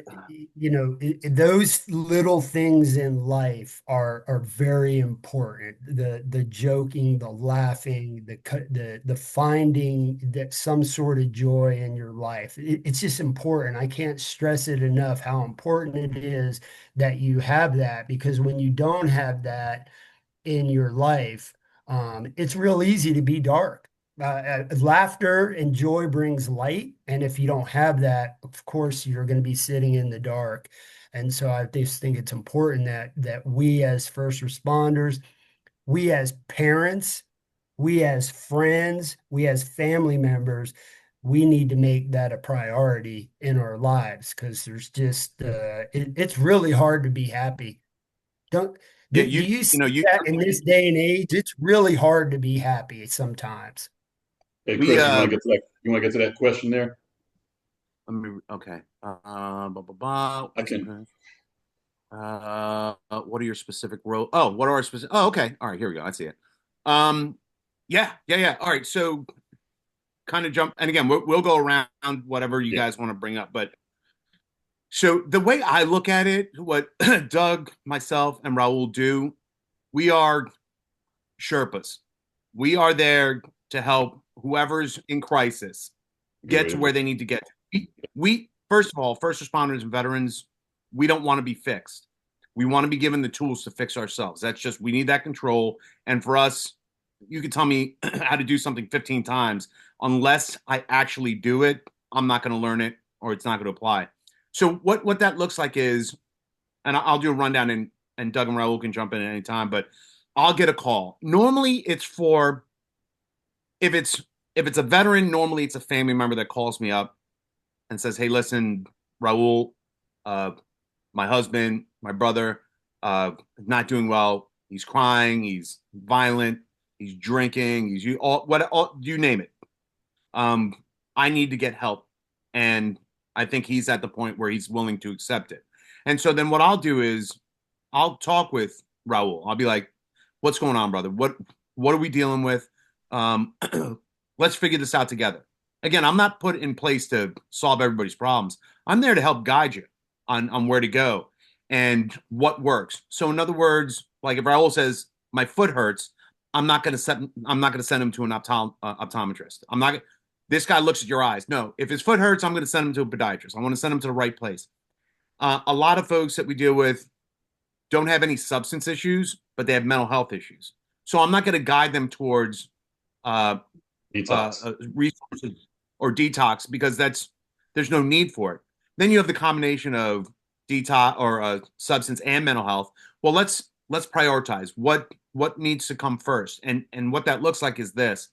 those little things in life are very important. The joking, the laughing, the finding that some sort of joy in your life. It's just important. I can't stress it enough how important it is that you have that, because when you don't have that in your life, it's real easy to be dark. Laughter and joy brings light, and if you don't have that, of course, you're going to be sitting in the dark. And so I just think it's important that we as first responders, we as parents, we as friends, we as family members, we need to make that a priority in our lives because there's just it's really hard to be happy. Don't Yeah, do you you see know, you that in this day and age? It's really hard to be happy sometimes. Hey, we Chris, you want to get to that question there? let me okay. Blah, blah, blah. I can. What are your specific role? Oh, what are our specific? Oh, okay. All right, here we go. I see it. Um, yeah. All right, so kind of jump, and again, we'll go around whatever you Yeah. guys want to bring up. But so the way I look at it, what Doug, myself, and Raul do, we are Sherpas. We are there to help whoever's in crisis get to Good. where they need to get. We first of all, first responders and veterans, we don't want to be fixed. We want to be given the tools to fix ourselves. That's just we need that control. And for us, you can tell me how to do something 15 times. Unless I actually do it, I'm not going to learn it or it's not going to apply. So what that looks like is, and I'll do a rundown and Doug and Raul can jump in at any time, but I'll get a call. Normally it's for if it's a veteran, normally it's a family member that calls me up and says, "Hey, listen, Raul, uh, my husband, my brother, not doing well. He's crying. He's violent. He's drinking. He's you all what all, you name it. Um, I need to get help, and I think he's at the point where he's willing to accept it. And so then what I'll do is I'll talk with Raul. I'll be like, "What's going on, brother? What are we dealing with? Um, let's figure this out together." Again, I'm not put in place to solve everybody's problems. I'm there to help guide you on where to go and what works. So in other words, like if Raul says my foot hurts, I'm not going to send him to an optometrist. I'm not. This guy looks at your eyes. No, if his foot hurts, I'm going to send him to a podiatrist. I want to send him to the right place. A lot of folks that we deal with don't have any substance issues, but they have mental health issues. So I'm not going to guide them towards uh, resources or detox because there's no need for it. Then you have the combination of detox or substance and mental health. Well, let's prioritize what needs to come first, and what that looks like is this.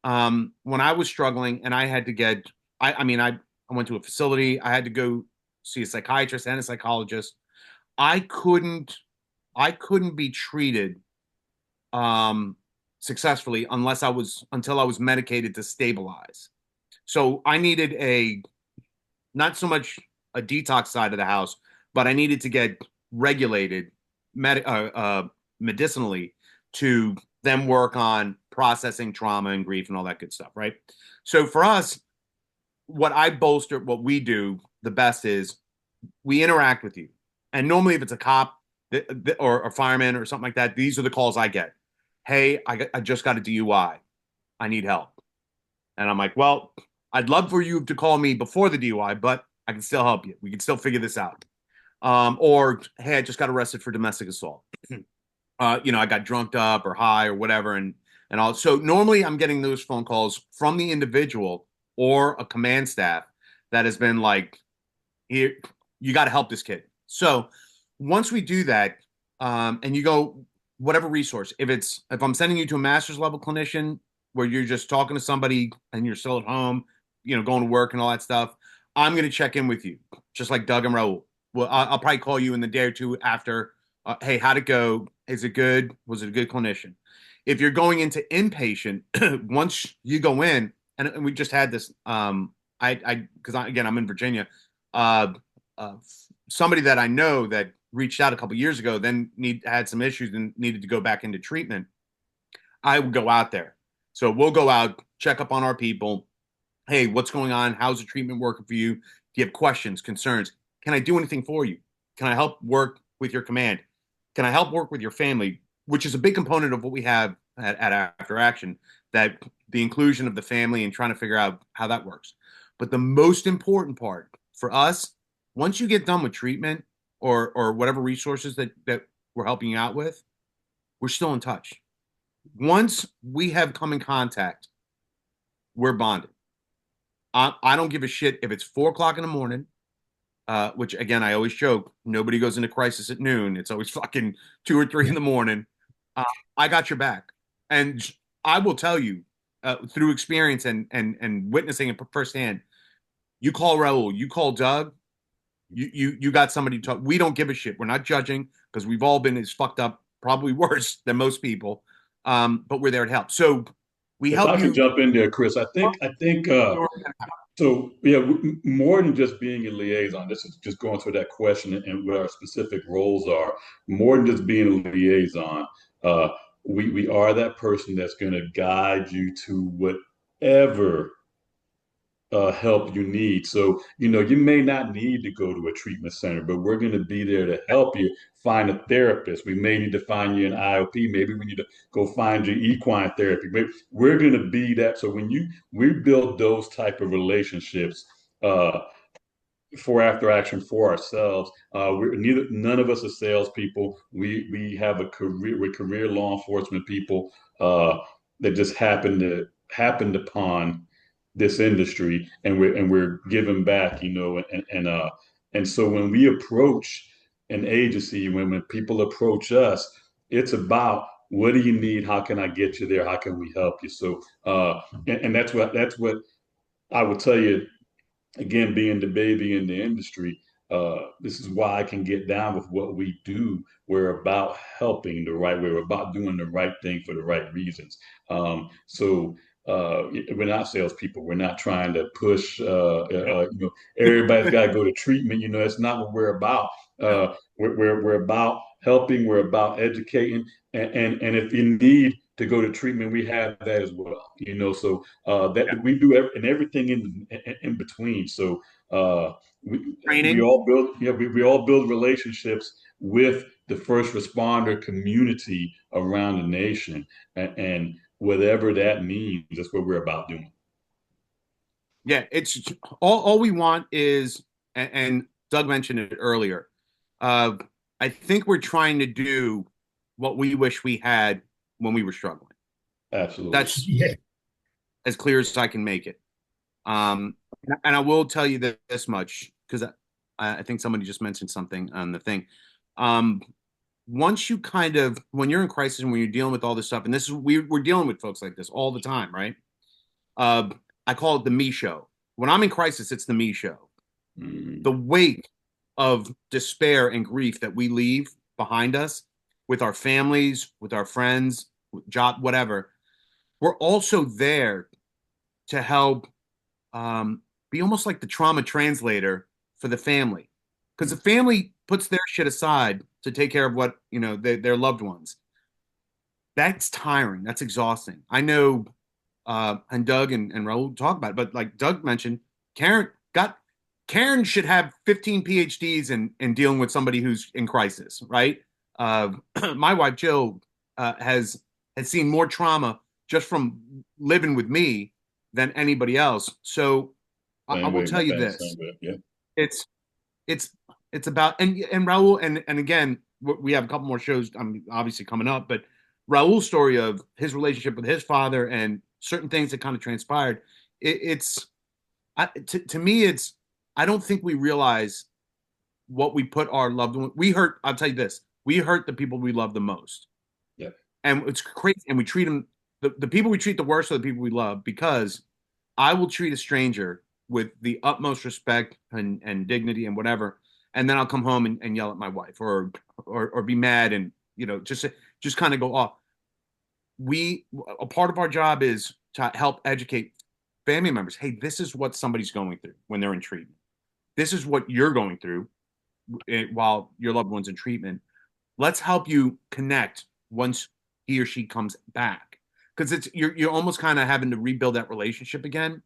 When I was struggling and I had to get, I mean, I went to a facility. I had to go see a psychiatrist and a psychologist. I couldn't, I couldn't be treated um, successfully until I was medicated to stabilize. So I needed not so much a detox side of the house, but I needed to get regulated medicinally to then work on processing trauma and grief and all that good stuff, right? So for us, what we do the best is we interact with you. And normally, if it's a cop or a fireman or something like that, these are the calls I get. Hey, I just got a DUI. I need help. And I'm like, well, I'd love for you to call me before the DUI, but I can still help you. We can still figure this out. Or, hey, I just got arrested for domestic assault. I got drunked up or high or whatever. And all. So normally I'm getting those phone calls from the individual or a command staff that has been like, here, you got to help this kid. So once we do that, and you go whatever resource, if I'm sending you to a master's level clinician where you're just talking to somebody and you're still at home, going to work and all that stuff, I'm going to check in with you, just like Doug and Raul. Well, I'll probably call you in the day or two after. Hey, how'd it go? Is it good? Was it a good clinician? If you're going into inpatient, once you go in, and we just had this, because again, I'm in Virginia. Uh, Somebody that I know that reached out a couple years ago, then had some issues and needed to go back into treatment. I would go out there. So we'll go out, check up on our people. Hey, what's going on? How's the treatment working for you? Do you have questions, concerns? Can I do anything for you? Can I help work with your command? Can I help work with your family? Which is a big component of what we have at After Action, that the inclusion of the family and trying to figure out how that works. But the most important part for us, once you get done with treatment or whatever resources that we're helping you out with, we're still in touch. Once we have come in contact, we're bonded. I don't give a shit if it's 4 o'clock in the morning, which again, I always joke, nobody goes into crisis at noon. It's always fucking 2 or 3 in the morning. I got your back. And I will tell you, through experience and witnessing it firsthand, you call Raul, you call Doug, you got somebody to talk. We don't give a shit. We're not judging because we've all been as fucked up, probably worse than most people. But we're there to help. So we If help I you. could jump in there, Chris, I think so. Yeah, more than just being a liaison. This is just going through that question and what our specific roles are. More than just being a liaison, uh, we are that person that's going to guide you to whatever help you need. So, you may not need to go to a treatment center, but we're going to be there to help you find a therapist. We may need to find you an IOP. Maybe we need to go find you equine therapy. But we're going to be that. So we build those type of relationships for After Action for ourselves. None of us are salespeople. We have a career. We're career law enforcement people that just happened upon this industry, and we're giving back, and so when we approach an agency, when people approach us, it's about what do you need? How can I get you there? How can we help you? So, and that's what I would tell you. again, being the baby in the industry, this is why I can get down with what we do. We're about helping the right way. We're about doing the right thing for the right reasons. So we're not salespeople. We're not trying to push. Everybody's got to go to treatment. That's not what we're about. We're about helping. We're about educating. And if you need to go to treatment, we have that as well. So Yeah. that we do and everything in between. So we Training. all build, we all build relationships with the first responder community around the nation, and whatever that means, that's what we're about doing. Yeah, it's all we want is, and Doug mentioned it earlier. Uh, I think we're trying to do what we wish we had when we were struggling. Absolutely. That's Yeah. as clear as I can make it. And I will tell you this much because I think somebody just mentioned something on the thing. Um, Once you kind of, when you're in crisis and when you're dealing with all this stuff, and this is we're dealing with folks like this all the time, right? Uh, I call it the me show. When I'm in crisis, it's the me show. The Mm, weight of despair and grief that we leave behind us with our families, with our friends, job, whatever. We're also there to help be almost like the trauma translator for the family, because the mm. family puts their shit aside to take care of what their loved ones. That's tiring. That's exhausting. I know, and Doug and Raul talk about it, but like Doug mentioned, Karen got Karen should have 15 PhDs in dealing with somebody who's in crisis, right? Uh, my wife Jill has seen more trauma just from living with me than anybody else. So I Same will way, tell my you family, same this: way. Yeah. it's it's it's about, and Raul, and again, we have a couple more shows obviously coming up, but Raul's story of his relationship with his father and certain things that kind of transpired. It's to me, it's I don't think we realize what we put our loved one. We hurt. I'll tell you this: we hurt the people we love the most, Yeah. and it's crazy. And we treat them, the people we treat the worst are the people we love, because I will treat a stranger with the utmost respect and dignity and whatever, and then I'll come home and yell at my wife, or be mad, and just kind of go off. We A part of our job is to help educate family members. Hey, this is what somebody's going through when they're in treatment. This is what you're going through while your loved one's in treatment. Let's help you connect once he or she comes back, because you're almost kind of having to rebuild that relationship again,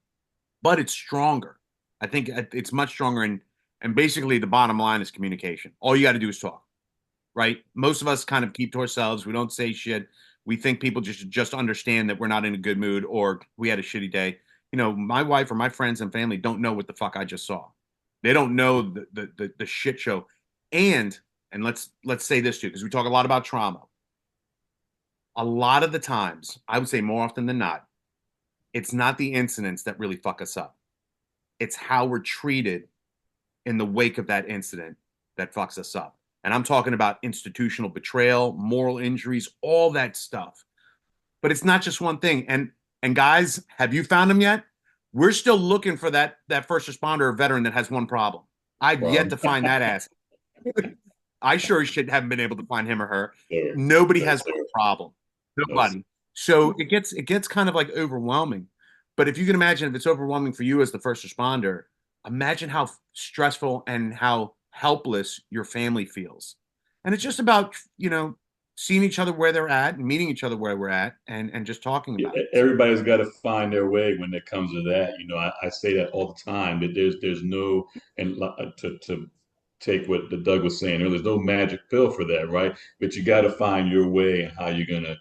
but it's stronger. I think it's much stronger. And basically, the bottom line is communication. All you got to do is talk, right? Most of us kind of keep to ourselves. We don't say shit. We think people just understand that we're not in a good mood or we had a shitty day. My wife or my friends and family don't know what the fuck I just saw. They don't know the shit show. And let's say this too, because we talk a lot about trauma. A lot of the times, I would say more often than not, it's not the incidents that really fuck us up. It's how we're treated in the wake of that incident that fucks us up. And I'm talking about institutional betrayal, moral injuries, all that stuff. But it's not just one thing. And guys, have you found them yet? We're still looking for that first responder or veteran that has one problem. I've yet Problem. to find that ass. I sure as shit haven't been able to find him or her. Sure. Nobody No, has sir. one problem. No, sir. Nobody. So it gets kind of like overwhelming. But if you can imagine, if it's overwhelming for you as the first responder, imagine how stressful and how helpless your family feels. And it's just about, seeing each other where they're at and meeting each other where we're at, and just talking Yeah, about it. So everybody's got to find their way when it comes to that. I say that all the time. That there's no, and to take what the Doug was saying earlier, there's no magic pill for that, right? But you got to find your way and how you're gonna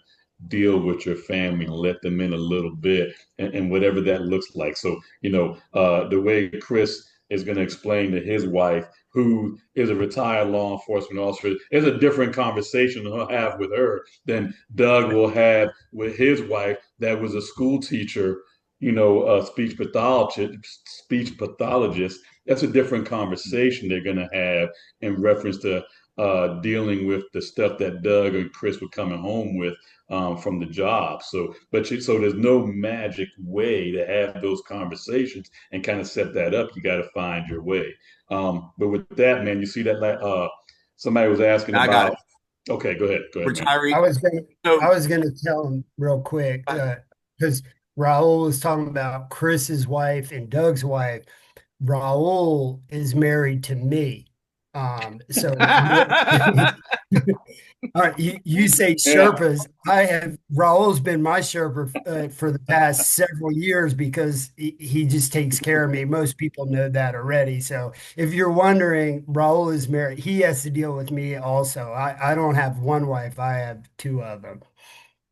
deal with your family and let them in a little bit, and whatever that looks like. So the way Chris is going to explain to his wife, who is a retired law enforcement officer, is a different conversation he'll have with her than Doug will have with his wife that was a school teacher, a speech pathologist, that's a different conversation they're going to have in reference to dealing with the stuff that Doug and Chris were coming home with from the job. So there's no magic way to have those conversations and kind of set that up. You got to find your way. But with that, man, you see that somebody was asking I got about. it. Okay, go ahead, man. I Retiree. was gonna So I was gonna tell him real quick because Raul was talking about Chris's wife and Doug's wife. Raul is married to me. So all right, you say Yeah, Sherpas. I have Raul's been my Sherpa for the past several years because he just takes care of me. Most people know that already. So if you're wondering, Raul is married. He has to deal with me also. I don't have one wife. I have two of them.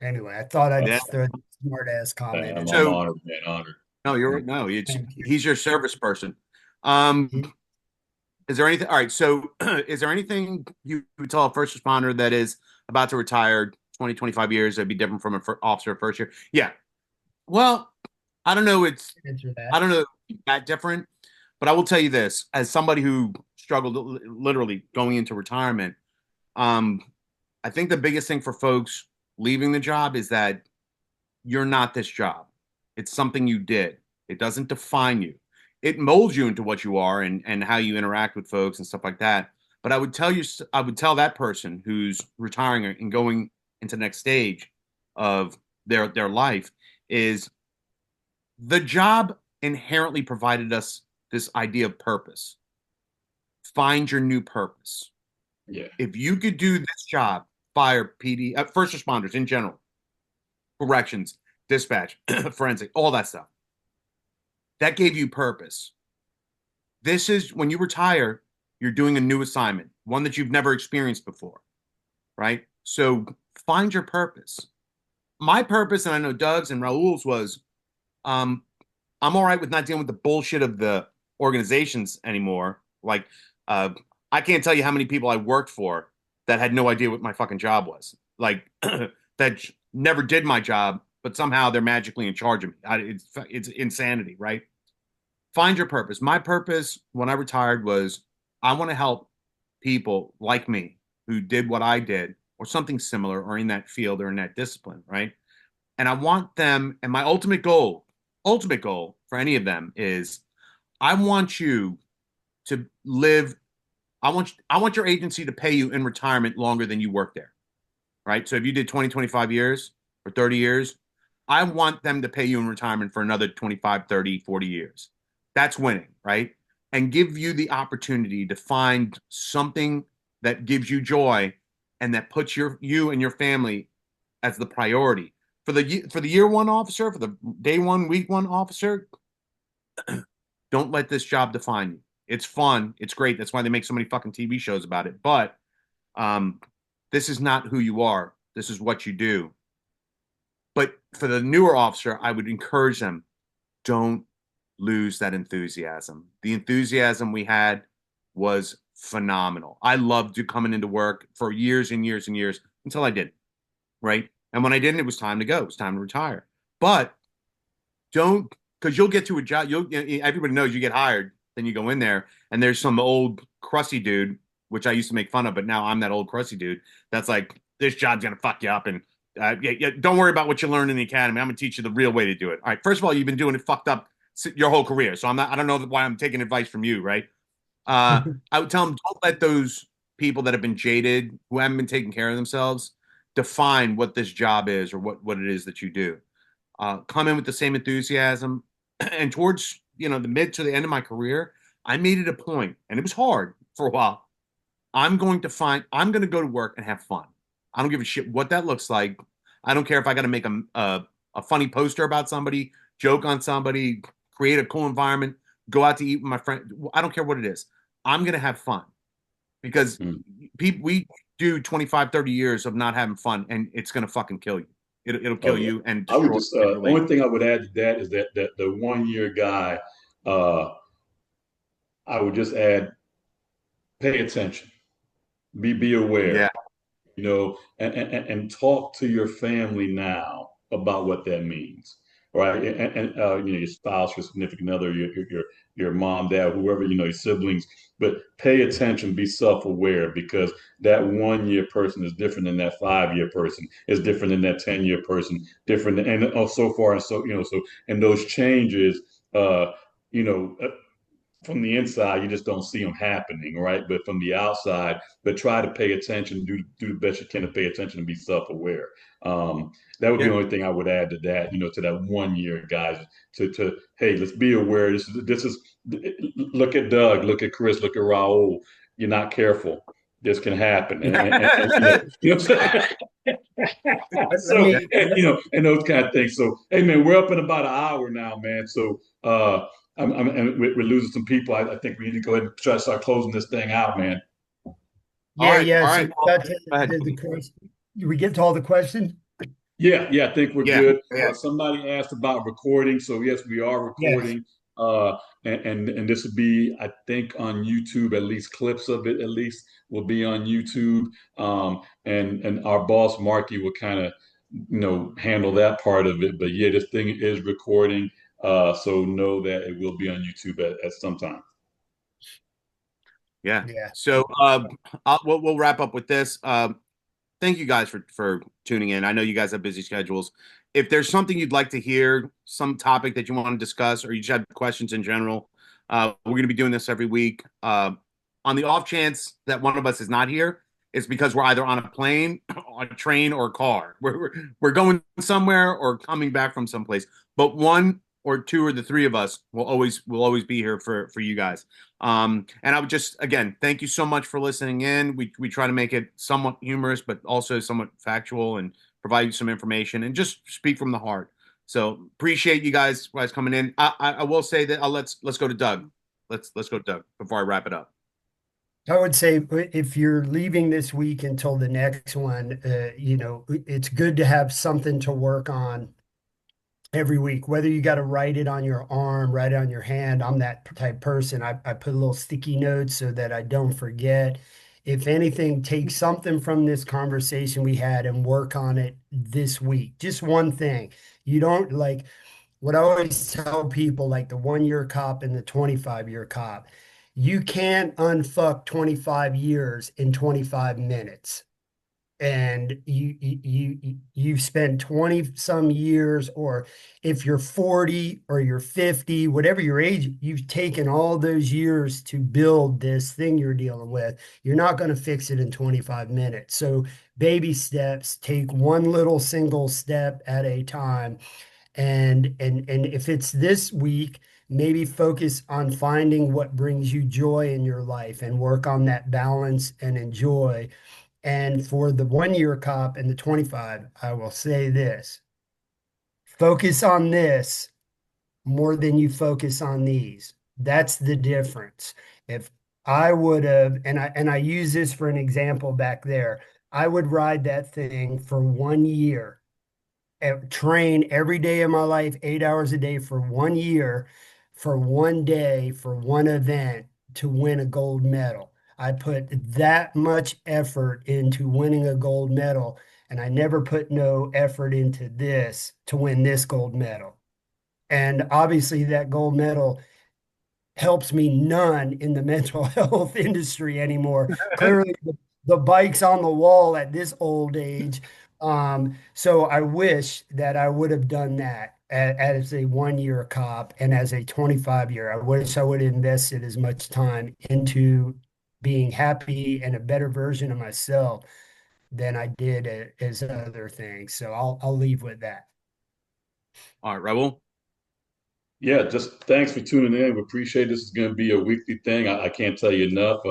Anyway, I thought I'd yeah. just throw the smart ass comment in I'm there. So honored, man, honored. no, no. It's Thank you. he's your service person. Um, is there anything? All right. So is there anything you would tell a first responder that is about to retire 20, 25 years that'd be different from an officer first year? Yeah. Well, I don't know. Answer that. I don't know that different, but I will tell you this: as somebody who struggled literally going into retirement, um, I think the biggest thing for folks leaving the job is that you're not this job. It's something you did. It doesn't define you. It molds you into what you are and how you interact with folks and stuff like that. But I would tell that person who's retiring and going into the next stage of their life is the job inherently provided us this idea of purpose. Find your new purpose. Yeah. If you could do this job, fire, PD, first responders in general, corrections, dispatch, forensic, all that stuff. That gave you purpose. This is when you retire, you're doing a new assignment, one that you've never experienced before, right? So find your purpose. My purpose, and I know Doug's and Raul's was, um, I'm all right with not dealing with the bullshit of the organizations anymore. Like, uh, I can't tell you how many people I worked for that had no idea what my fucking job was. Like, that never did my job, but somehow they're magically in charge of me. It's insanity, right? Find your purpose. My purpose when I retired was I want to help people like me who did what I did or something similar or in that field or in that discipline, right? And I want them, and my ultimate goal for any of them is I want you to live. I want your agency to pay you in retirement longer than you work there, right? So if you did 20, 25 years or 30 years, I want them to pay you in retirement for another 25, 30, 40 years. That's winning, right? And give you the opportunity to find something that gives you joy and that puts you and your family as the priority. For the year one officer, for the day one, week one officer, don't let this job define you. It's fun. It's great. That's why they make so many fucking TV shows about it. But um, this is not who you are. This is what you do. But for the newer officer, I would encourage them, don't lose that enthusiasm. The enthusiasm we had was phenomenal. I loved coming into work for years and years and years until I did, right? And when I didn't, it was time to go. It was time to retire. But don't, because you'll get to a job. Everybody knows you get hired, then you go in there, and there's some old crusty dude, which I used to make fun of, but now I'm that old crusty dude that's like, this job's gonna fuck you up, and don't worry about what you learned in the academy. I'm gonna teach you the real way to do it. All right, first of all, you've been doing it fucked up your whole career, so I'm not. I don't know why I'm taking advice from you, right? I would tell them, don't let those people that have been jaded, who haven't been taking care of themselves, define what this job is or what it is that you do. Come in with the same enthusiasm. And towards the mid to the end of my career, I made it a point, and it was hard for a while. I'm going to go to work and have fun. I don't give a shit what that looks like. I don't care if I got to make a funny poster about somebody, joke on somebody, create a cool environment, go out to eat with my friend. I don't care what it is. I'm going to have fun because we do 25, 30 years of not having fun, and it's going to fucking kill you. It'll Oh kill yeah. you and I would destroy just your relate. only thing I would add to that is that the 1 year guy, uh, I would just add pay attention, be aware, Yeah. and talk to your family now about what that means. right? Your spouse, your significant other, your mom, dad, whoever, your siblings. But pay attention, be self-aware, because that 1 year person is different than that 5 year person, is different than that 10 year person, different, and so far and so and those changes, uh, you know. From the inside, you just don't see them happening, right? But from the outside, but try to pay attention, do the best you can to pay attention and be self-aware. That would be Yeah. the only thing I would add to that, to that 1 year, guys. To hey, let's be aware. This is look at Doug, look at Chris, look at Raul. You're not careful. This can happen, and what I'm saying. Let So, me and those kind of things. So, hey, man, we're up in about an hour now, man. So, and we're losing some people. I think we need to go ahead and try to start closing this thing out, man. All Yeah, right. yeah. All So right. we Well, got to go ahead. the question. We get to all the questions? Yeah, I think we're Yeah. good. Yeah. Somebody asked about recording, so yes, we are Yes. recording. And this will be, I think, on YouTube. At least clips of it, at least, will be on YouTube. And our boss Marky will kind of, handle that part of it. But yeah, this thing is recording. So know that it will be on YouTube at some time. Yeah. Yeah. So we'll wrap up with this. Thank you guys for tuning in. I know you guys have busy schedules. If there's something you'd like to hear, some topic that you want to discuss, or you just have questions in general, we're going to be doing this every week. On the off chance that one of us is not here, it's because we're either on a plane, on a train, or a car. We're going somewhere or coming back from someplace. But one or two or the three of us will always be here for you guys. And I would just, again, thank you so much for listening in. We try to make it somewhat humorous, but also somewhat factual, and provide you some information and just speak from the heart. So appreciate you guys coming in. I will say that let's go to Doug. Let's go to Doug before I wrap it up. I would say if you're leaving this week until the next one, it's good to have something to work on every week, whether you got to write it on your arm, write it on your hand. I'm that type person. I put a little sticky notes so that I don't forget. If anything, take something from this conversation we had and work on it this week. Just one thing. You don't like what I always tell people, like the 1 year cop and the 25-year cop. You can't unfuck 25 years in 25 minutes, and you've spent 20 some years, or if you're 40 or you're 50, whatever your age, you've taken all those years to build this thing you're dealing with. You're not going to fix it in 25 minutes. So baby steps, take one little single step at a time. And if it's this week, maybe focus on finding what brings you joy in your life and work on that balance and enjoy. And for the 1 year cop and the 25, I will say this: focus on this more than you focus on these. That's the difference. If I would have, and I use this for an example back there, I would ride that thing for 1 year, train every day of my life, 8 hours a day for 1 year, for one day, for one event to win a gold medal. I put that much effort into winning a gold medal, and I never put no effort into this to win this gold medal. And obviously, that gold medal helps me none in the mental health industry anymore. Clearly, the bike's on the wall at this old age. So I wish that I would have done that as a 1 year cop and as a 25-year. I wish I would have invested as much time into being happy and a better version of myself than I did as other things. So I'll leave with that. All right, Raul. Yeah, just thanks for tuning in. We appreciate this is going to be a weekly thing. I can't tell you enough.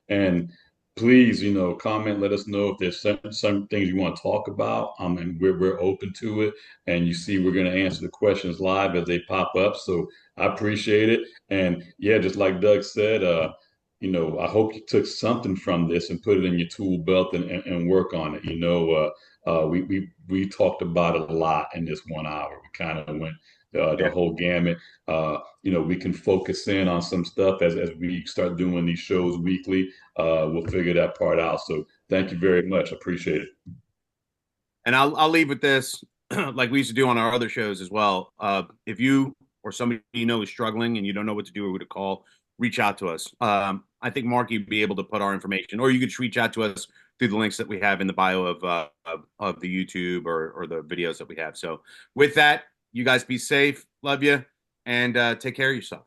And please, comment, let us know if there's some things you want to talk about. And we're open to it. And you see, we're going to answer the questions live as they pop up. So I appreciate it. And yeah, just like Doug said, I hope you took something from this and put it in your tool belt and work on it. We talked about it a lot in this 1 hour. We kind of went the Yeah. whole gamut. We can focus in on some stuff as we start doing these shows weekly. We'll figure that part out. So thank you very much. I appreciate it. And I'll leave with this. like we used to do on our other shows as well. If you or somebody you know is struggling and you don't know what to do or who to call, reach out to us. I think Marky would be able to put our information, or you could reach out to us through the links that we have in the bio of the YouTube or the videos that we have. So with that, you guys be safe, love you, and take care of yourself.